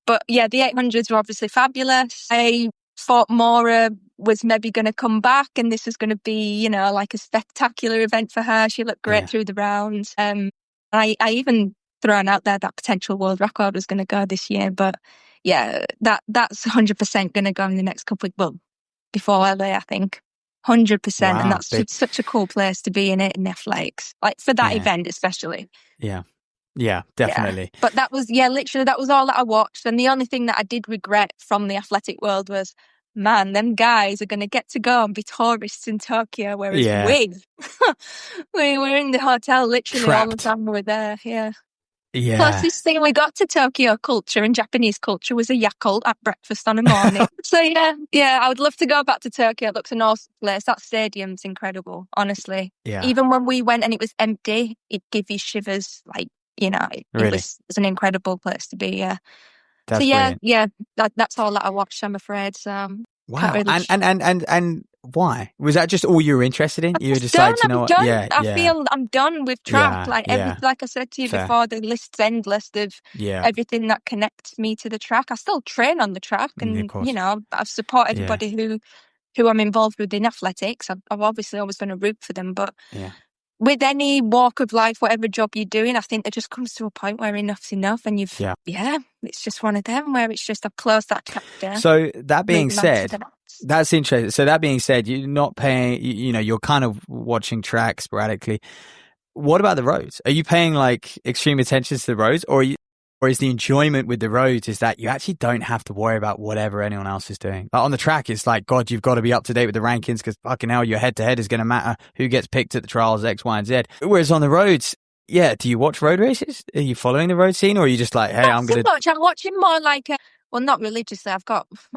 But yeah, the 800s were obviously fabulous. I thought Maura was maybe going to come back and this was going to be, like a spectacular event for her. She looked great through the rounds. I even thrown out there that potential world record was going to go this year, but yeah, that's 100% going to go in the next couple of, before LA, I think. 100%. Wow, and that's such a cool place to be in athletics, like for that event especially. Yeah, definitely. Yeah. But literally that was all that I watched. And the only thing that I did regret from the athletic world was, man, them guys are going to get to go and be tourists in Tokyo, whereas we were in the hotel literally all the time we were there. Yeah. Closest thing we got to Tokyo culture and Japanese culture was a Yakult at breakfast on a morning. So yeah, I would love to go back to Tokyo. It looks an awesome place. That stadium's incredible, honestly. Yeah. Even when we went and it was empty, it gave you shivers. Like, it was an incredible place to be. Yeah. That's brilliant. That's all that I watched, I'm afraid. So wow. And why? Was that just all you were interested in? You decided, done. I feel I'm done with track. Like I said to you before, the list's endless of everything that connects me to the track. I still train on the track, and I support everybody who I'm involved with in athletics. I'm obviously always going to root for them, but with any walk of life, whatever job you're doing, I think there just comes to a point where enough's enough, and it's just one of them where it's just I've closed that chapter. So that being said, that's interesting. So that being said, you're not paying, you're kind of watching track sporadically. What about the roads? Are you paying like extreme attention to the roads, or is the enjoyment with the roads is that you actually don't have to worry about whatever anyone else is doing? Like on the track, it's like, God, you've got to be up to date with the rankings because fucking hell, your head to head is going to matter who gets picked at the trials, X, Y, and Z. Whereas on the roads, do you watch road races? Are you following the road scene, or are you just like, hey, I'm watching more like not religiously. I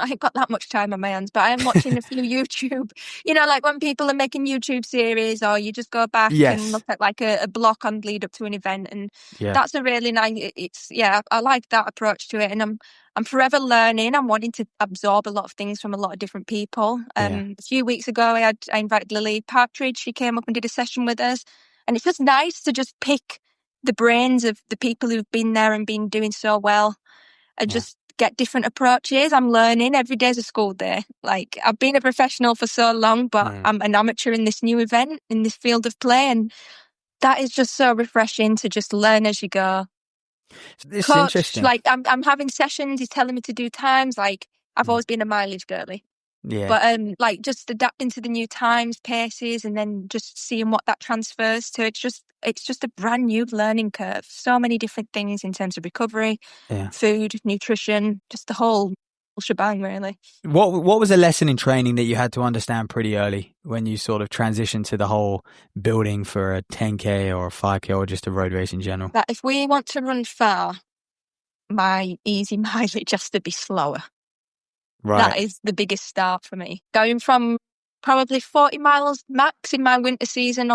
ain't got that much time on my hands, but I am watching a few YouTube. Like when people are making YouTube series, or you just go back and look at like a block on lead up to an event, and that's a really nice. I like that approach to it, and I'm forever learning. I'm wanting to absorb a lot of things from a lot of different people. A few weeks ago, I invited Lily Partridge. She came up and did a session with us, and it's just nice to just pick the brains of the people who've been there and been doing so well, and just get different approaches. I'm learning. Every day's a school day. Like, I've been a professional for so long, but I'm an amateur in this new event, in this field of play, and that is just so refreshing to just learn as you go. It's Coach, interesting. like I'm having sessions, he's telling me to do times. Like, I've always been a mileage girly. But like just adapting to the new times, paces, and then just seeing what that transfers to. It's just a brand new learning curve. So many different things in terms of recovery, food, nutrition, just the whole shebang, really. What was a lesson in training that you had to understand pretty early when you sort of transitioned to the whole building for a 10K or a 5K or just a road race in general? That if we want to run far, my easy mileage has to be slower. Right. That is the biggest start for me. Going from probably 40 miles max in my winter season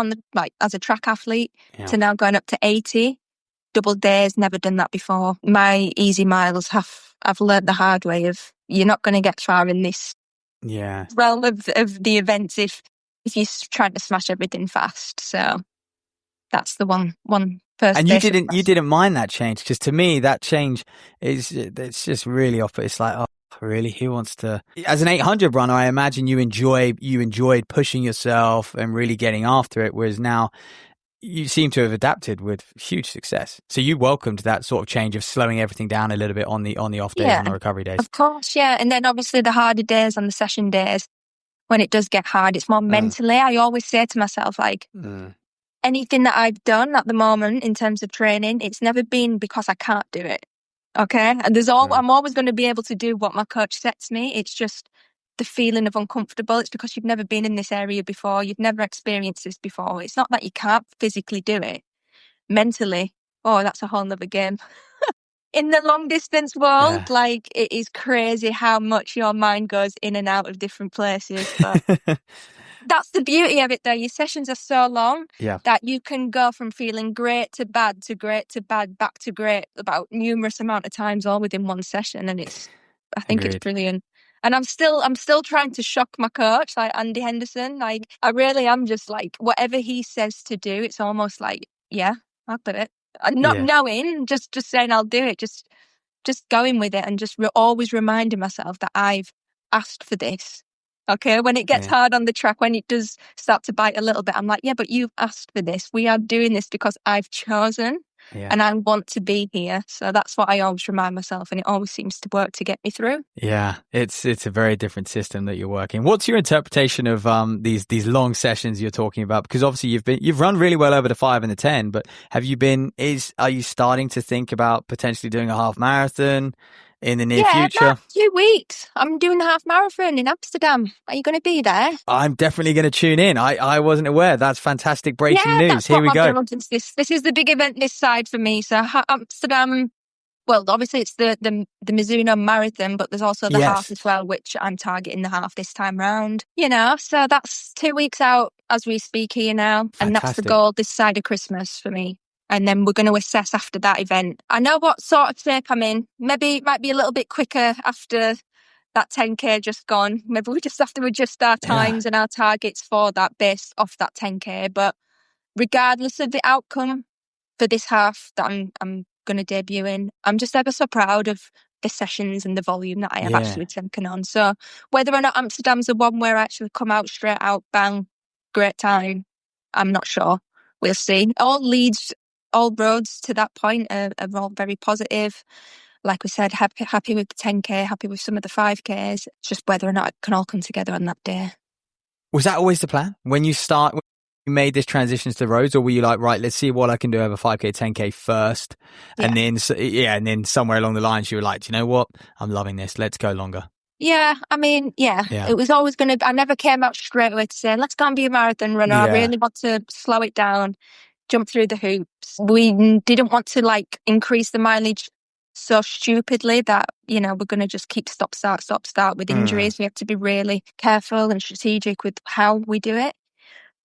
as a track athlete to now going up to 80. Double days, never done that before. My easy miles I've learned the hard way of you're not going to get far in this realm of the events if you're trying to smash everything fast. So that's the one first. And you didn't mind that change, because to me that change it's just really off. It's like, oh, really? Who wants to? As an 800 runner, I imagine you enjoyed pushing yourself and really getting after it, whereas now you seem to have adapted with huge success. So you welcomed that sort of change of slowing everything down a little bit on the off days, on the recovery days. Of course, yeah. And then obviously the harder days on the session days, when it does get hard, it's more mentally. I always say to myself, like, anything that I've done at the moment in terms of training, it's never been because I can't do it. Okay? And I'm always going to be able to do what my coach sets me. It's just the feeling of uncomfortable. It's because you've never been in this area before. You've never experienced this before. It's not that you can't physically do it. Mentally, that's a whole nother game. In the long distance world, like, it is crazy how much your mind goes in and out of different places. But that's the beauty of it, though. Your sessions are so long that you can go from feeling great to bad to great to bad back to great about numerous amount of times, all within one session. And I think it's brilliant. And I'm still trying to shock my coach, like Andy Henderson. Like, I really am just like, whatever he says to do, it's almost like, yeah, I'll do it. And not knowing, just saying I'll do it, just going with it, and just always reminding myself that I've asked for this. Okay, when it gets hard on the track, when it does start to bite a little bit, I'm like, yeah, but you've asked for this. We are doing this because I've chosen and I want to be here. So that's what I always remind myself, and it always seems to work to get me through. Yeah, it's a very different system that you're working. What's your interpretation of these long sessions you're talking about? Because obviously you've run really well over the 5 and the 10, but are you starting to think about potentially doing a half marathon in the near future? Yeah, 2 weeks. I'm doing a half marathon in Amsterdam. Are you going to be there? I'm definitely going to tune in. I wasn't aware. That's fantastic breaking news. Here we go. This is the big event this side for me. So Amsterdam, well, obviously it's the Mizuno marathon, but there's also the half as well, which I'm targeting the half this time round. So that's 2 weeks out as we speak here now. Fantastic. And that's the goal this side of Christmas for me. And then we're going to assess after that event. I know what sort of shape I'm in. Maybe it might be a little bit quicker after that 10K just gone. Maybe we just have to adjust our times and our targets for that based off that 10K. But regardless of the outcome for this half that I'm going to debut in, I'm just ever so proud of the sessions and the volume that I have actually taken on. So whether or not Amsterdam's the one where I actually come out straight out, bang, great time, I'm not sure. We'll see. All roads to that point are all very positive. Like we said, happy with the 10K, happy with some of the 5Ks. It's just whether or not it can all come together on that day. Was that always the plan when you made this transition to the roads, or were you like, right, let's see what I can do over 5K, 10K first, and then somewhere along the lines you were like, do you know what? I'm loving this. Let's go longer. Yeah, I mean, it was always going to. I never came out straight away to say, let's go and be a marathon runner. I really want to slow it down, jump through the hoops. We didn't want to increase the mileage so stupidly that, we're going to just keep stop, start with injuries. We have to be really careful and strategic with how we do it.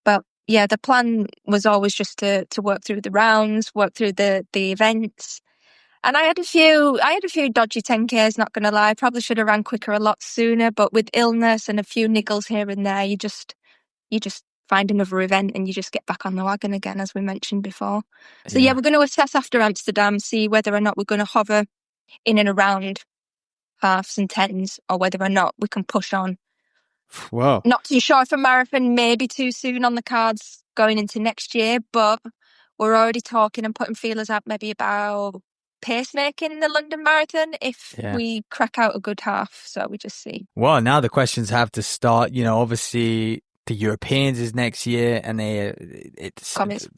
But the plan was always just to work through the rounds, work through the events. And I had a few dodgy 10Ks, not going to lie. Probably should have ran quicker a lot sooner, but with illness and a few niggles here and there, you just find another event and you just get back on the wagon again, as we mentioned before. So we're going to assess after Amsterdam, see whether or not we're going to hover in and around halves and tens, or whether or not we can push on. Wow. Not too sure if a marathon may be too soon on the cards going into next year, but we're already talking and putting feelers out maybe about pacemaking in the London Marathon if we crack out a good half. So we just see. Well, now the questions have to start. Obviously the Europeans is next year, and Commies.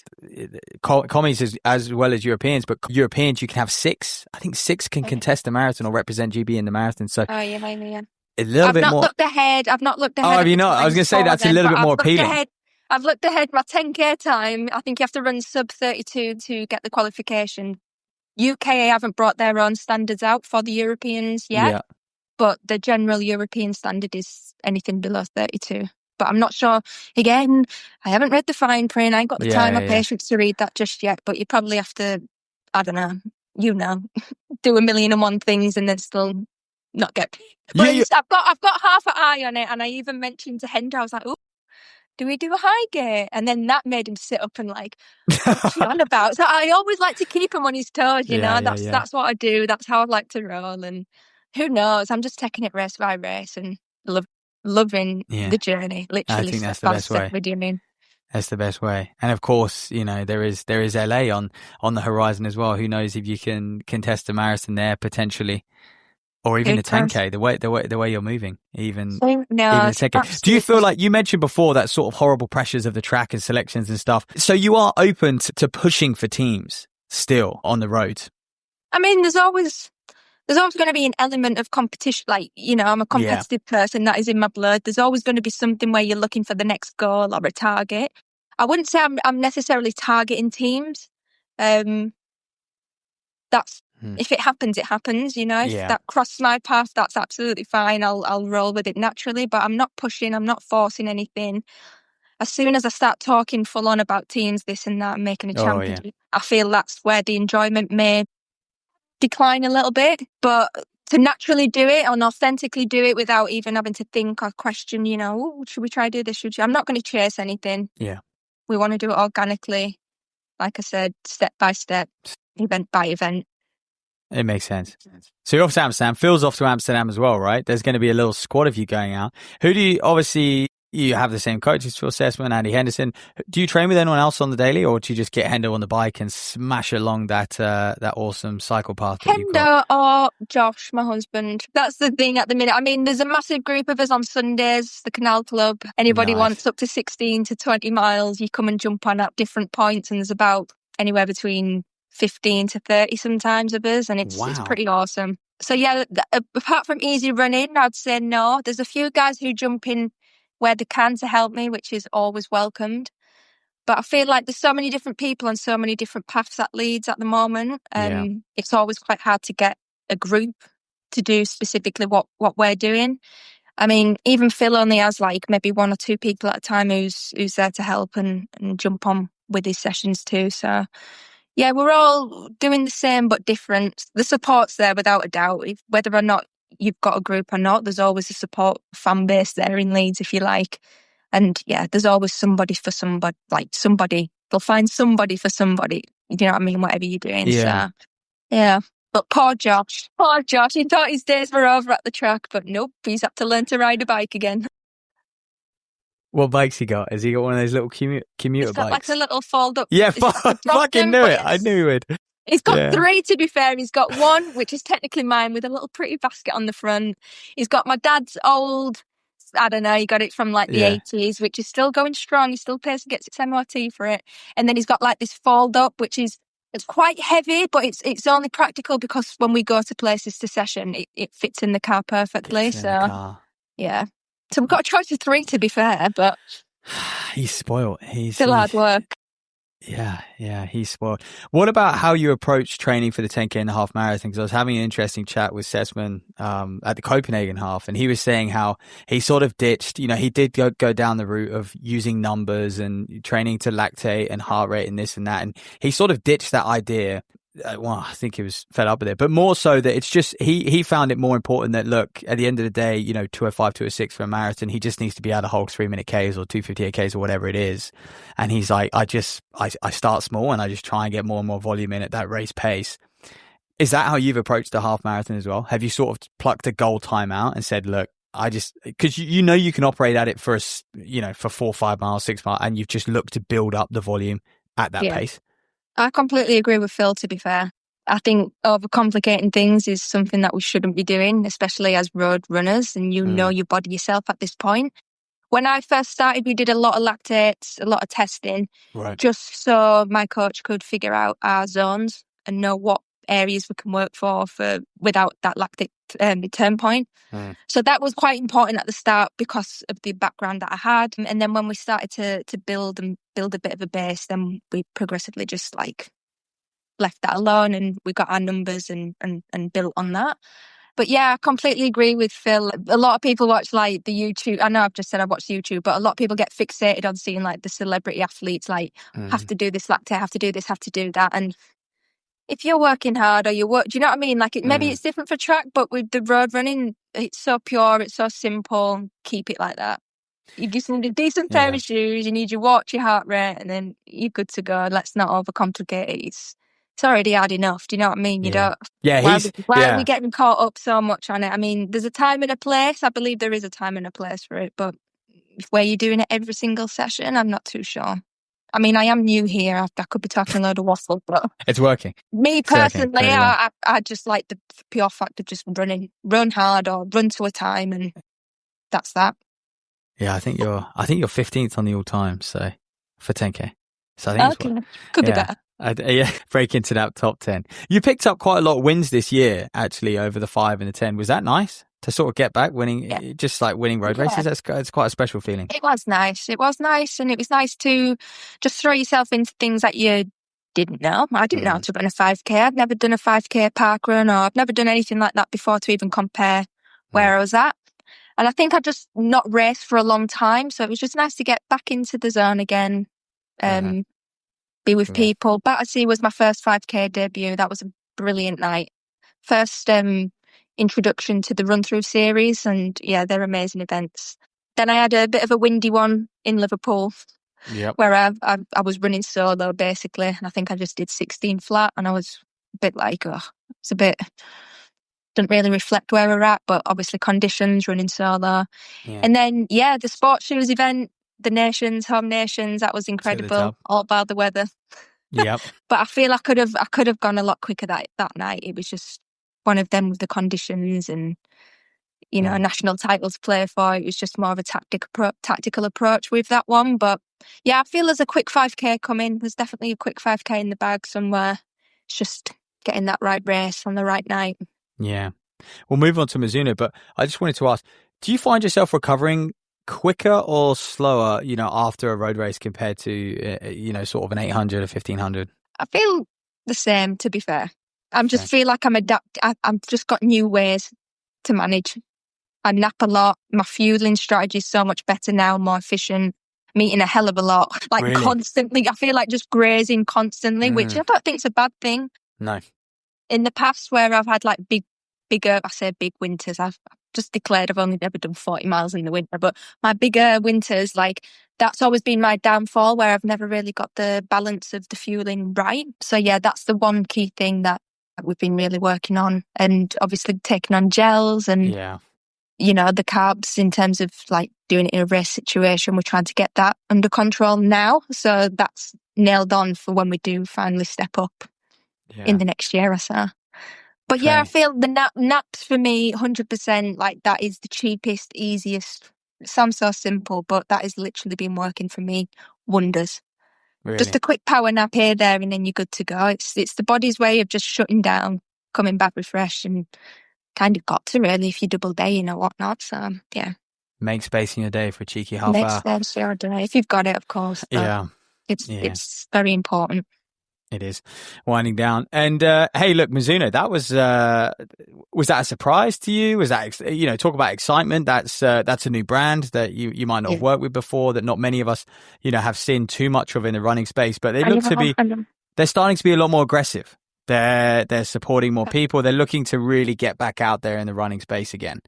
commies as well as Europeans, but Europeans you can have 6. I think 6 can contest the marathon or represent GB in the marathon. So Oh, yeah, yeah. a little bit more. I've not looked ahead. Oh, have you not? I was going to say that's a little bit more appealing. I've looked ahead. My 10K time, I think you have to run sub 32 to get the qualification. UK haven't brought their own standards out for the Europeans yet. Yeah. But the general European standard is anything below 32. But I'm not sure. Again, I haven't read the fine print. I ain't got the time or patience to read that just yet. But you probably have to, I don't know, do 1,000,001 things and then still not get. But I've got half an eye on it, and I even mentioned to Hendo, I was like, "Oh, do we do a high gate?" And then that made him sit up and like, what's he on about? So I always like to keep him on his toes. That's what I do. That's how I like to roll. And who knows? I'm just taking it race by race and loving the journey. Literally, I think that's the best way. That's the best way. And of course, there is LA on the horizon as well. Who knows if you can contest a marathon there potentially, or even the 10K. The way you're moving, even the 10K. Do you feel like you mentioned before that sort of horrible pressures of the track and selections and stuff? So you are open to pushing for teams still on the road? I mean, there's always going to be an element of competition. Like, I'm a competitive person. That is in my blood. There's always going to be something where you're looking for the next goal or a target. I wouldn't say I'm necessarily targeting teams. That's if it happens, it happens. If that crosses my path, that's absolutely fine. I'll roll with it naturally. But I'm not pushing. I'm not forcing anything. As soon as I start talking full on about teams, this and that, and making a champion, I feel that's where the enjoyment may decline a little bit. But to naturally do it and authentically do it without even having to think or question, should we try to do this? I'm not going to chase anything. Yeah. We want to do it organically. Like I said, step by step, event by event. It makes sense. So you're off to Amsterdam. Phil's off to Amsterdam as well, right? There's going to be a little squad of you going out. Who do you, obviously, you have the same coaches, Phil Sessman, Andy Henderson. Do you train with anyone else on the daily, or do you just get Hendo on the bike and smash along that awesome cycle path that you've got? Hendo or Josh, my husband. That's the thing at the minute. I mean, there's a massive group of us on Sundays, the Canal Club. Anybody wants up to 16 to 20 miles, you come and jump on at different points, and there's about anywhere between 15 to 30 sometimes of us, and it's pretty awesome. So yeah, apart from easy running, I'd say no. There's a few guys who jump in where they can to help me, which is always welcomed. But I feel like there's so many different people and so many different paths at Leeds at the moment. It's always quite hard to get a group to do specifically what we're doing. I mean, even Phil only has like maybe 1 or 2 people at a time who's there to help and jump on with his sessions too. So yeah, we're all doing the same but different. The support's there without a doubt. Whether or not you've got a group or not, there's always a support fan base there in Leeds, if you like. And yeah, there's always somebody for somebody. Like somebody, they'll find somebody for somebody. You know what I mean? Whatever you're doing. Yeah. So yeah. But poor Josh, he thought his days were over at the track, but nope, he's had to learn to ride a bike again. What bikes he got? Has he got one of those little commuter He's got bikes? like a little fold up. Yeah, fucking knew it. I knew he would. He's got 3, to be fair. He's got one, which is technically mine, with a little pretty basket on the front. He's got my dad's old, I don't know, he got it from like the 80s, which is still going strong. He still pays to get its MOT for it. And then he's got like this fold up, which is, it's quite heavy, but it's only practical because when we go to places to session, it fits in the car perfectly. Yeah. So we've got a choice of 3, to be fair, but he's spoiled. He's still hard work. Yeah, he's spoiled. What about how you approach training for the 10K and the half marathon? Because I was having an interesting chat with Sessman at the Copenhagen half, and he was saying how he sort of ditched, he did go down the route of using numbers and training to lactate and heart rate and this and that, and he sort of ditched that idea. Well, I think he was fed up with it, but more so that it's just, he found it more important that, look, at the end of the day, 205, 206 for a marathon, he just needs to be able to hold 3-minute Ks or 258 Ks or whatever it is. And he's like, I start small and I just try and get more and more volume in at that race pace. Is that how you've approached the half marathon as well? Have you sort of plucked a goal time out and said, look, because you can operate at it for 4, 5 miles, 6 miles, and you've just looked to build up the volume at that pace? I completely agree with Phil, to be fair. I think overcomplicating things is something that we shouldn't be doing, especially as road runners, and know your body yourself at this point. When I first started, we did a lot of lactates, a lot of testing, Right. just so my coach could figure out our zones and know what areas we can work for without that lactic turn point. So that was quite important at the start because of the background that I had. And then when we started to build a bit of a base, then we progressively just like left that alone, and we got our numbers and built on that. But yeah, I completely agree with Phil. A lot of people watch like the YouTube. I know I've just said I watch YouTube, but a lot of people get fixated on seeing like the celebrity athletes like have to do this lactate, have to do this, have to do that. And if you're working hard or do you know what I mean? Like maybe it's different for track, but with the road running, it's so pure, it's so simple. Keep it like that. You just need a decent pair of shoes, you need your watch, your heart rate, and then you're good to go. Let's not overcomplicate it. It's already hard enough. Do you know what I mean? You don't. Yeah, why are we getting caught up so much on it? I mean, there's a time and a place. I believe there is a time and a place for it, but where you're doing it every single session, I'm not too sure. I mean, I am new here. I could be talking a load of waffle, but it's working. Me personally, I just like the pure fact of just run hard or run to a time, and that's that. Yeah, I think you're 15th on the all time, so for 10K. So I think could be better. Break into that top 10. You picked up quite a lot of wins this year, actually, over the 5 and the 10. Was that nice to sort of get back winning, just like winning road races? It's quite a special feeling. It was nice. It was nice, and it was nice to just throw yourself into things that you didn't know. I didn't know how to run a 5K. I'd never done a 5K park run, or I've never done anything like that before to even compare where I was at. And I think I just not raced for a long time. So it was just nice to get back into the zone again, be with people. Battersea was my first 5K debut. That was a brilliant night. First introduction to the run-through series. And yeah, they're amazing events. Then I had a bit of a windy one in Liverpool where I was running solo basically. And I think I just did 16 flat, and I was a bit like, it's a bit... Didn't really reflect where we're at, but obviously conditions, running solo. And then, the sports shoes event, the home nations, that was incredible, all about the weather. Yep. But I feel I could have gone a lot quicker that night. It was just one of them with the conditions and, national title to play for. It was just more of a tactical approach with that one. But yeah, I feel there's a quick 5K coming. There's definitely a quick 5K in the bag somewhere. It's just getting that right race on the right night. Yeah. We'll move on to Mizuno, but I just wanted to ask, do you find yourself recovering quicker or slower, after a road race compared to, sort of an 800 or 1500? I feel the same, to be fair. Feel like I'm I've just got new ways to manage. I nap a lot. My fueling strategy is so much better now, more efficient. I'm eating a hell of a lot, constantly. I feel like just grazing constantly, which I don't think is a bad thing. No. In the past, where I've had like bigger, I say big winters, I've just declared I've only ever done 40 miles in the winter, but my bigger winters, like that's always been my downfall, where I've never really got the balance of the fueling right. So yeah, that's the one key thing that we've been really working on, and obviously taking on gels and the carbs in terms of like doing it in a race situation. We're trying to get that under control now, so that's nailed on for when we do finally step up in the next year or so. But I feel the naps for me, 100%, like that is the cheapest, easiest. It sounds so simple, but that has literally been working for me wonders. Really? Just a quick power nap here, there, and then you're good to go. It's the body's way of just shutting down, coming back refreshed, and kind of got to really if you double daying or whatnot. So yeah. Make space in your day for a cheeky half hour. Make space in your day, if you've got it, of course. It's very important. It is winding down. And hey, look, Mizuno, that was that a surprise to you? Was that talk about excitement? That's a new brand that you might not have worked with before, that not many of us have seen too much of in the running space. But they look to be they're starting to be a lot more aggressive. They're supporting more people. They're looking to really get back out there in the running space again.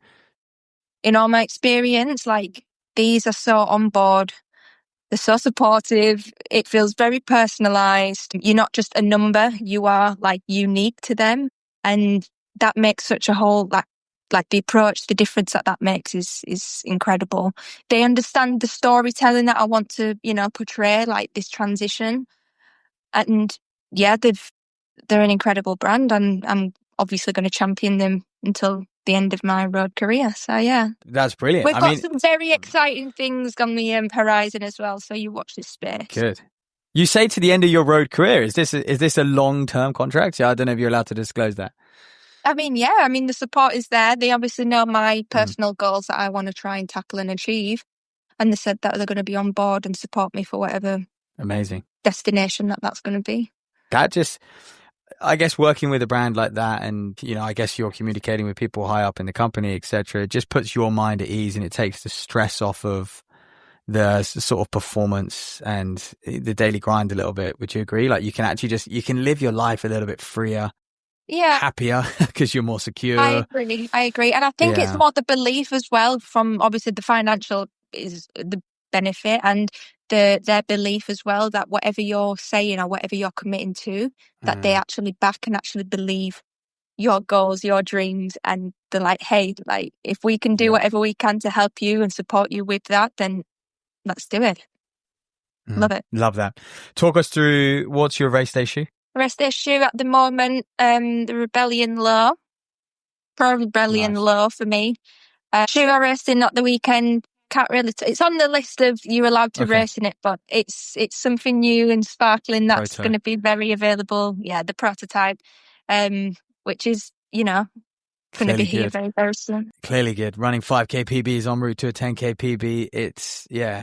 In all my experience, like these are so on board. They're so supportive. It feels very personalized. You're not just a number. You are like unique to them. And that makes such a whole, like the approach, the difference that makes is incredible. They understand the storytelling that I want to, portray, like this transition. And yeah, they're an incredible brand, and I'm obviously going to champion them until the end of my road career. So yeah, That's brilliant. we've got some very exciting things on the horizon as well. So you watch this space. Good. You say to the end of your road career. Is this a long-term contract? Yeah, I don't know if you're allowed to disclose that. I mean, yeah. I mean, the support is there. They obviously know my personal goals that I want to try and tackle and achieve, and they said that they're going to be on board and support me for whatever amazing destination that's going to be. That just, I guess, working with a brand like that, and I guess you're communicating with people high up in the company, etc. It just puts your mind at ease, and it takes the stress off of the sort of performance and the daily grind a little bit. Would you agree? Like you can actually you can live your life a little bit freer, happier, because you're more secure. I agree. And I think it's more the belief as well, from obviously the financial is the benefit, and their belief as well that whatever you're saying or whatever you're committing to, that they actually back and actually believe your goals, your dreams, and they're like, hey, like if we can do whatever we can to help you and support you with that, then let's do it. Love it. Love that. Talk us through, what's your race day shoe? Race day shoe at the moment, the Rebellion Low. Pro Rebellion Low for me. Shoe I raced in at the weekend. Can't really. It's on the list of you're allowed to race in it, but it's something new and sparkling that's going to be very available. Yeah, the prototype, which is going to be here very, very soon. Clearly good. Running 5K PBs en route to a 10K PB.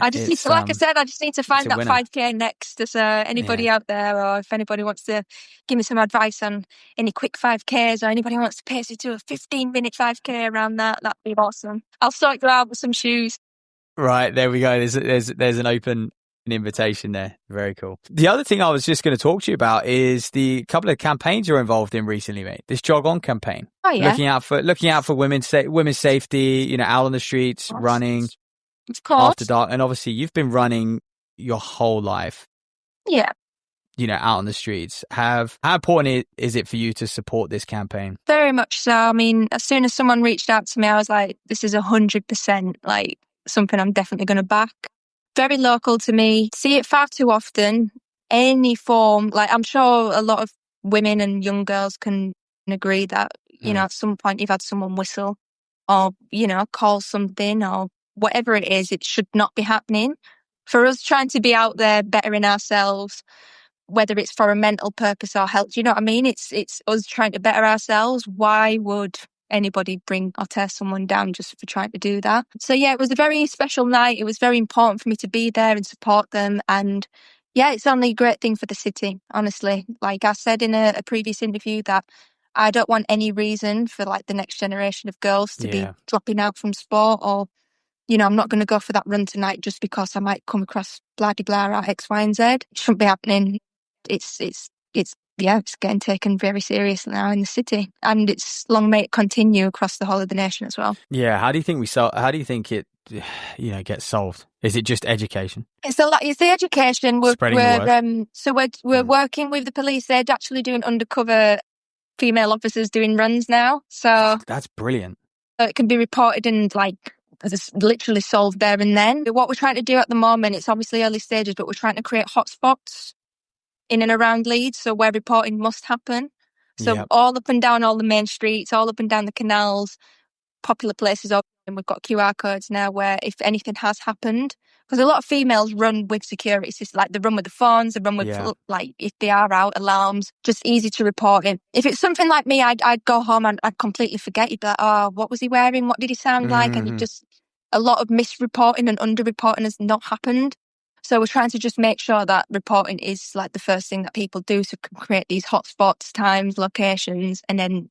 I just need to, like I said, I just need to find that 5K next. Is anybody out there, or if anybody wants to give me some advice on any quick 5Ks, or anybody wants to pace it to a 15-minute 5K around that'd be awesome. I'll sort you out with some shoes. Right, there we go. There's an open invitation there. Very cool. The other thing I was just going to talk to you about is the couple of campaigns you're involved in recently, mate. This Jog On campaign. Oh yeah. Looking out for women's safety. Out on the streets, running, of course, after dark, and obviously you've been running your whole life. Yeah. Out on the streets. How important is it for you to support this campaign? Very much so. I mean, as soon as someone reached out to me, I was like, this is 100% like something I'm definitely going to back. Very local to me. See it far too often. Any form, like I'm sure a lot of women and young girls can agree that, at some point you've had someone whistle or, call something or whatever it is, it should not be happening. For us trying to be out there bettering ourselves, whether it's for a mental purpose or health, you know what I mean? It's us trying to better ourselves. Why would anybody bring or tear someone down just for trying to do that? So yeah, it was a very special night. It was very important for me to be there and support them. And yeah, it's only a great thing for the city, honestly. Like I said in a previous interview, that I don't want any reason for like the next generation of girls to be dropping out from sport, or, I'm not going to go for that run tonight just because I might come across blah de blah or X, Y, and Z. It shouldn't be happening. It's getting taken very seriously now in the city, and it's long may it continue across the whole of the nation as well. Yeah, how do you think it gets solved? Is it just education? It's the education. We're working with the police. They're actually doing undercover female officers doing runs now. So that's brilliant. It can be reported and it's literally solved there and then. What we're trying to do at the moment, it's obviously early stages, but we're trying to create hotspots in and around Leeds, so where reporting must happen. So all up and down all the main streets, all up and down the canals, popular places, and we've got QR codes now where if anything has happened, because a lot of females run with security systems, like they run with the phones, they run with if they are out, alarms, just easy to report it. If it's something like me, I'd go home and I'd completely forget. You'd be like, oh, what was he wearing? What did he sound like? And a lot of misreporting and underreporting has not happened. So we're trying to just make sure that reporting is like the first thing that people do to create these hotspots, times, locations, and then,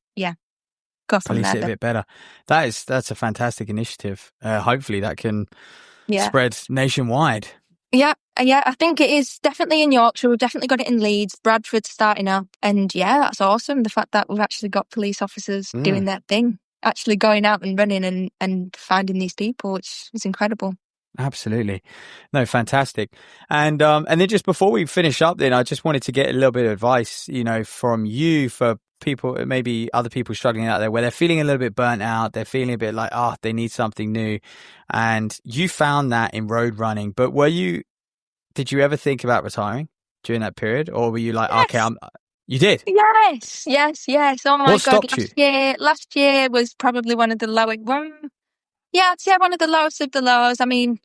go from police there. It a bit better. That's a fantastic initiative. Hopefully that can spread nationwide. Yeah. I think it is definitely in Yorkshire. We've definitely got it in Leeds. Bradford's starting up. And that's awesome. The fact that we've actually got police officers doing that thing, actually going out and running and finding these people, which is incredible. Absolutely. No, fantastic. And then just before we finish up, then I just wanted to get a little bit of advice, from you for people, maybe other people struggling out there where they're feeling a little bit burnt out. They're feeling a bit like, they need something new. And you found that in road running, but did you ever think about retiring during that period? Or were you like, yes. okay, You did? Yes. Oh my What God. stopped you? Last year was probably one of the lowest. Yeah, I'd say one of the lowest of the lows. I mean,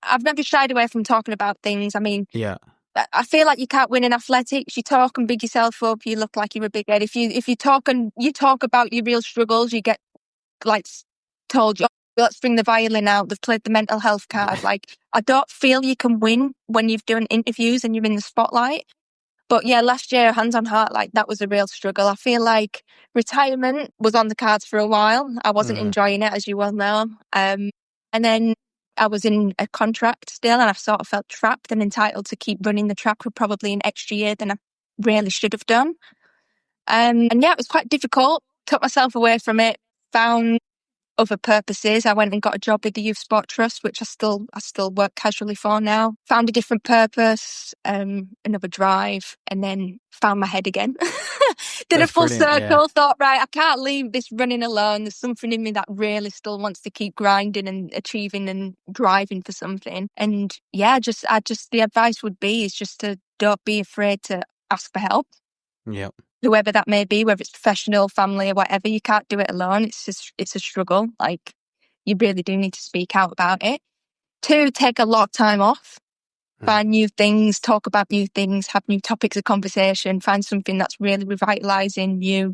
I've never shied away from talking about things. I mean, Yeah. I feel like you can't win in athletics. You talk and big yourself up, you look like you're a big head. If you talk and you talk about your real struggles, you get like told, oh, let's bring the violin out. They've played the mental health card. Like, I don't feel you can win when you've done interviews and you're in the spotlight. But yeah, last year, hands on heart, like that was a real struggle. I feel like retirement was on the cards for a while. I wasn't enjoying it, as you well know. And then I was in a contract still, and I sort of felt trapped and entitled to keep running the track for probably an extra year than I really should have done. And yeah, it was quite difficult. Took myself away from it, found other purposes. I went and got a job with the Youth Sport Trust, which I still work casually for now. Found a different purpose, another drive, and then found my head again. Did That's a full brilliant, circle, yeah. thought, right, I can't leave this running alone. There's something in me that really still wants to keep grinding and achieving and driving for something. And yeah, the advice would be is just to don't be afraid to ask for help. Yep. Whoever that may be, whether it's professional, family, or whatever, you can't do it alone. It's a struggle. Like, you really do need to speak out about it. 2, take a lot of time off, find new things, talk about new things, have new topics of conversation, find something that's really revitalizing, new,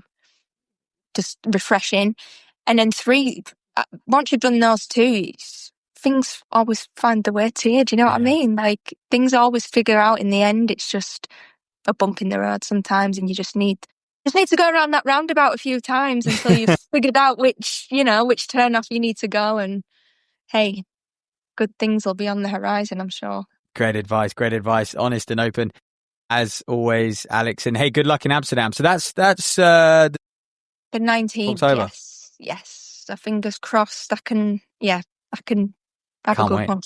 just refreshing. And then 3, once you've done those 2, things always find the way to you. Do you know what I mean? Like, things always figure out in the end. It's just a bump in the road sometimes, and you just need to go around that roundabout a few times until you've figured out which turn off you need to go. And hey, good things will be on the horizon, I'm sure. Great advice, honest and open as always, Alex. And hey, good luck in Amsterdam. So that's The 19th, October. yes. So fingers crossed I can have a Can't good wait. one.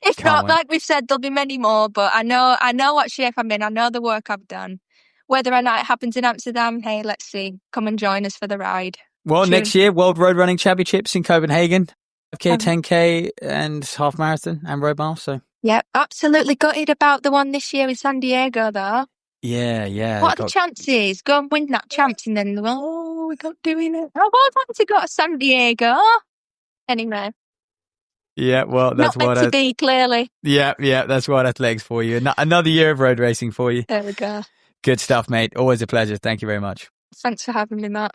If Can't not, wait. like we've said, there'll be many more, but I know what shape I'm in. I know the work I've done. Whether or not it happens in Amsterdam, hey, let's see. Come and join us for the ride. Well, Tune. next year, World Road Running Championships in Copenhagen. 5K, 10K and half marathon and road mile. So yeah, absolutely gutted about the one this year in San Diego, though. yeah. What are the chances? Go and win that champs, and then we're not doing it. I would like to go to San Diego. Anyway, Yeah, well, that's not meant to be, clearly. Yeah, that's World Athletics for you. Another year of road racing for you. There we go. Good stuff, mate. Always a pleasure. Thank you very much. Thanks for having me, Matt.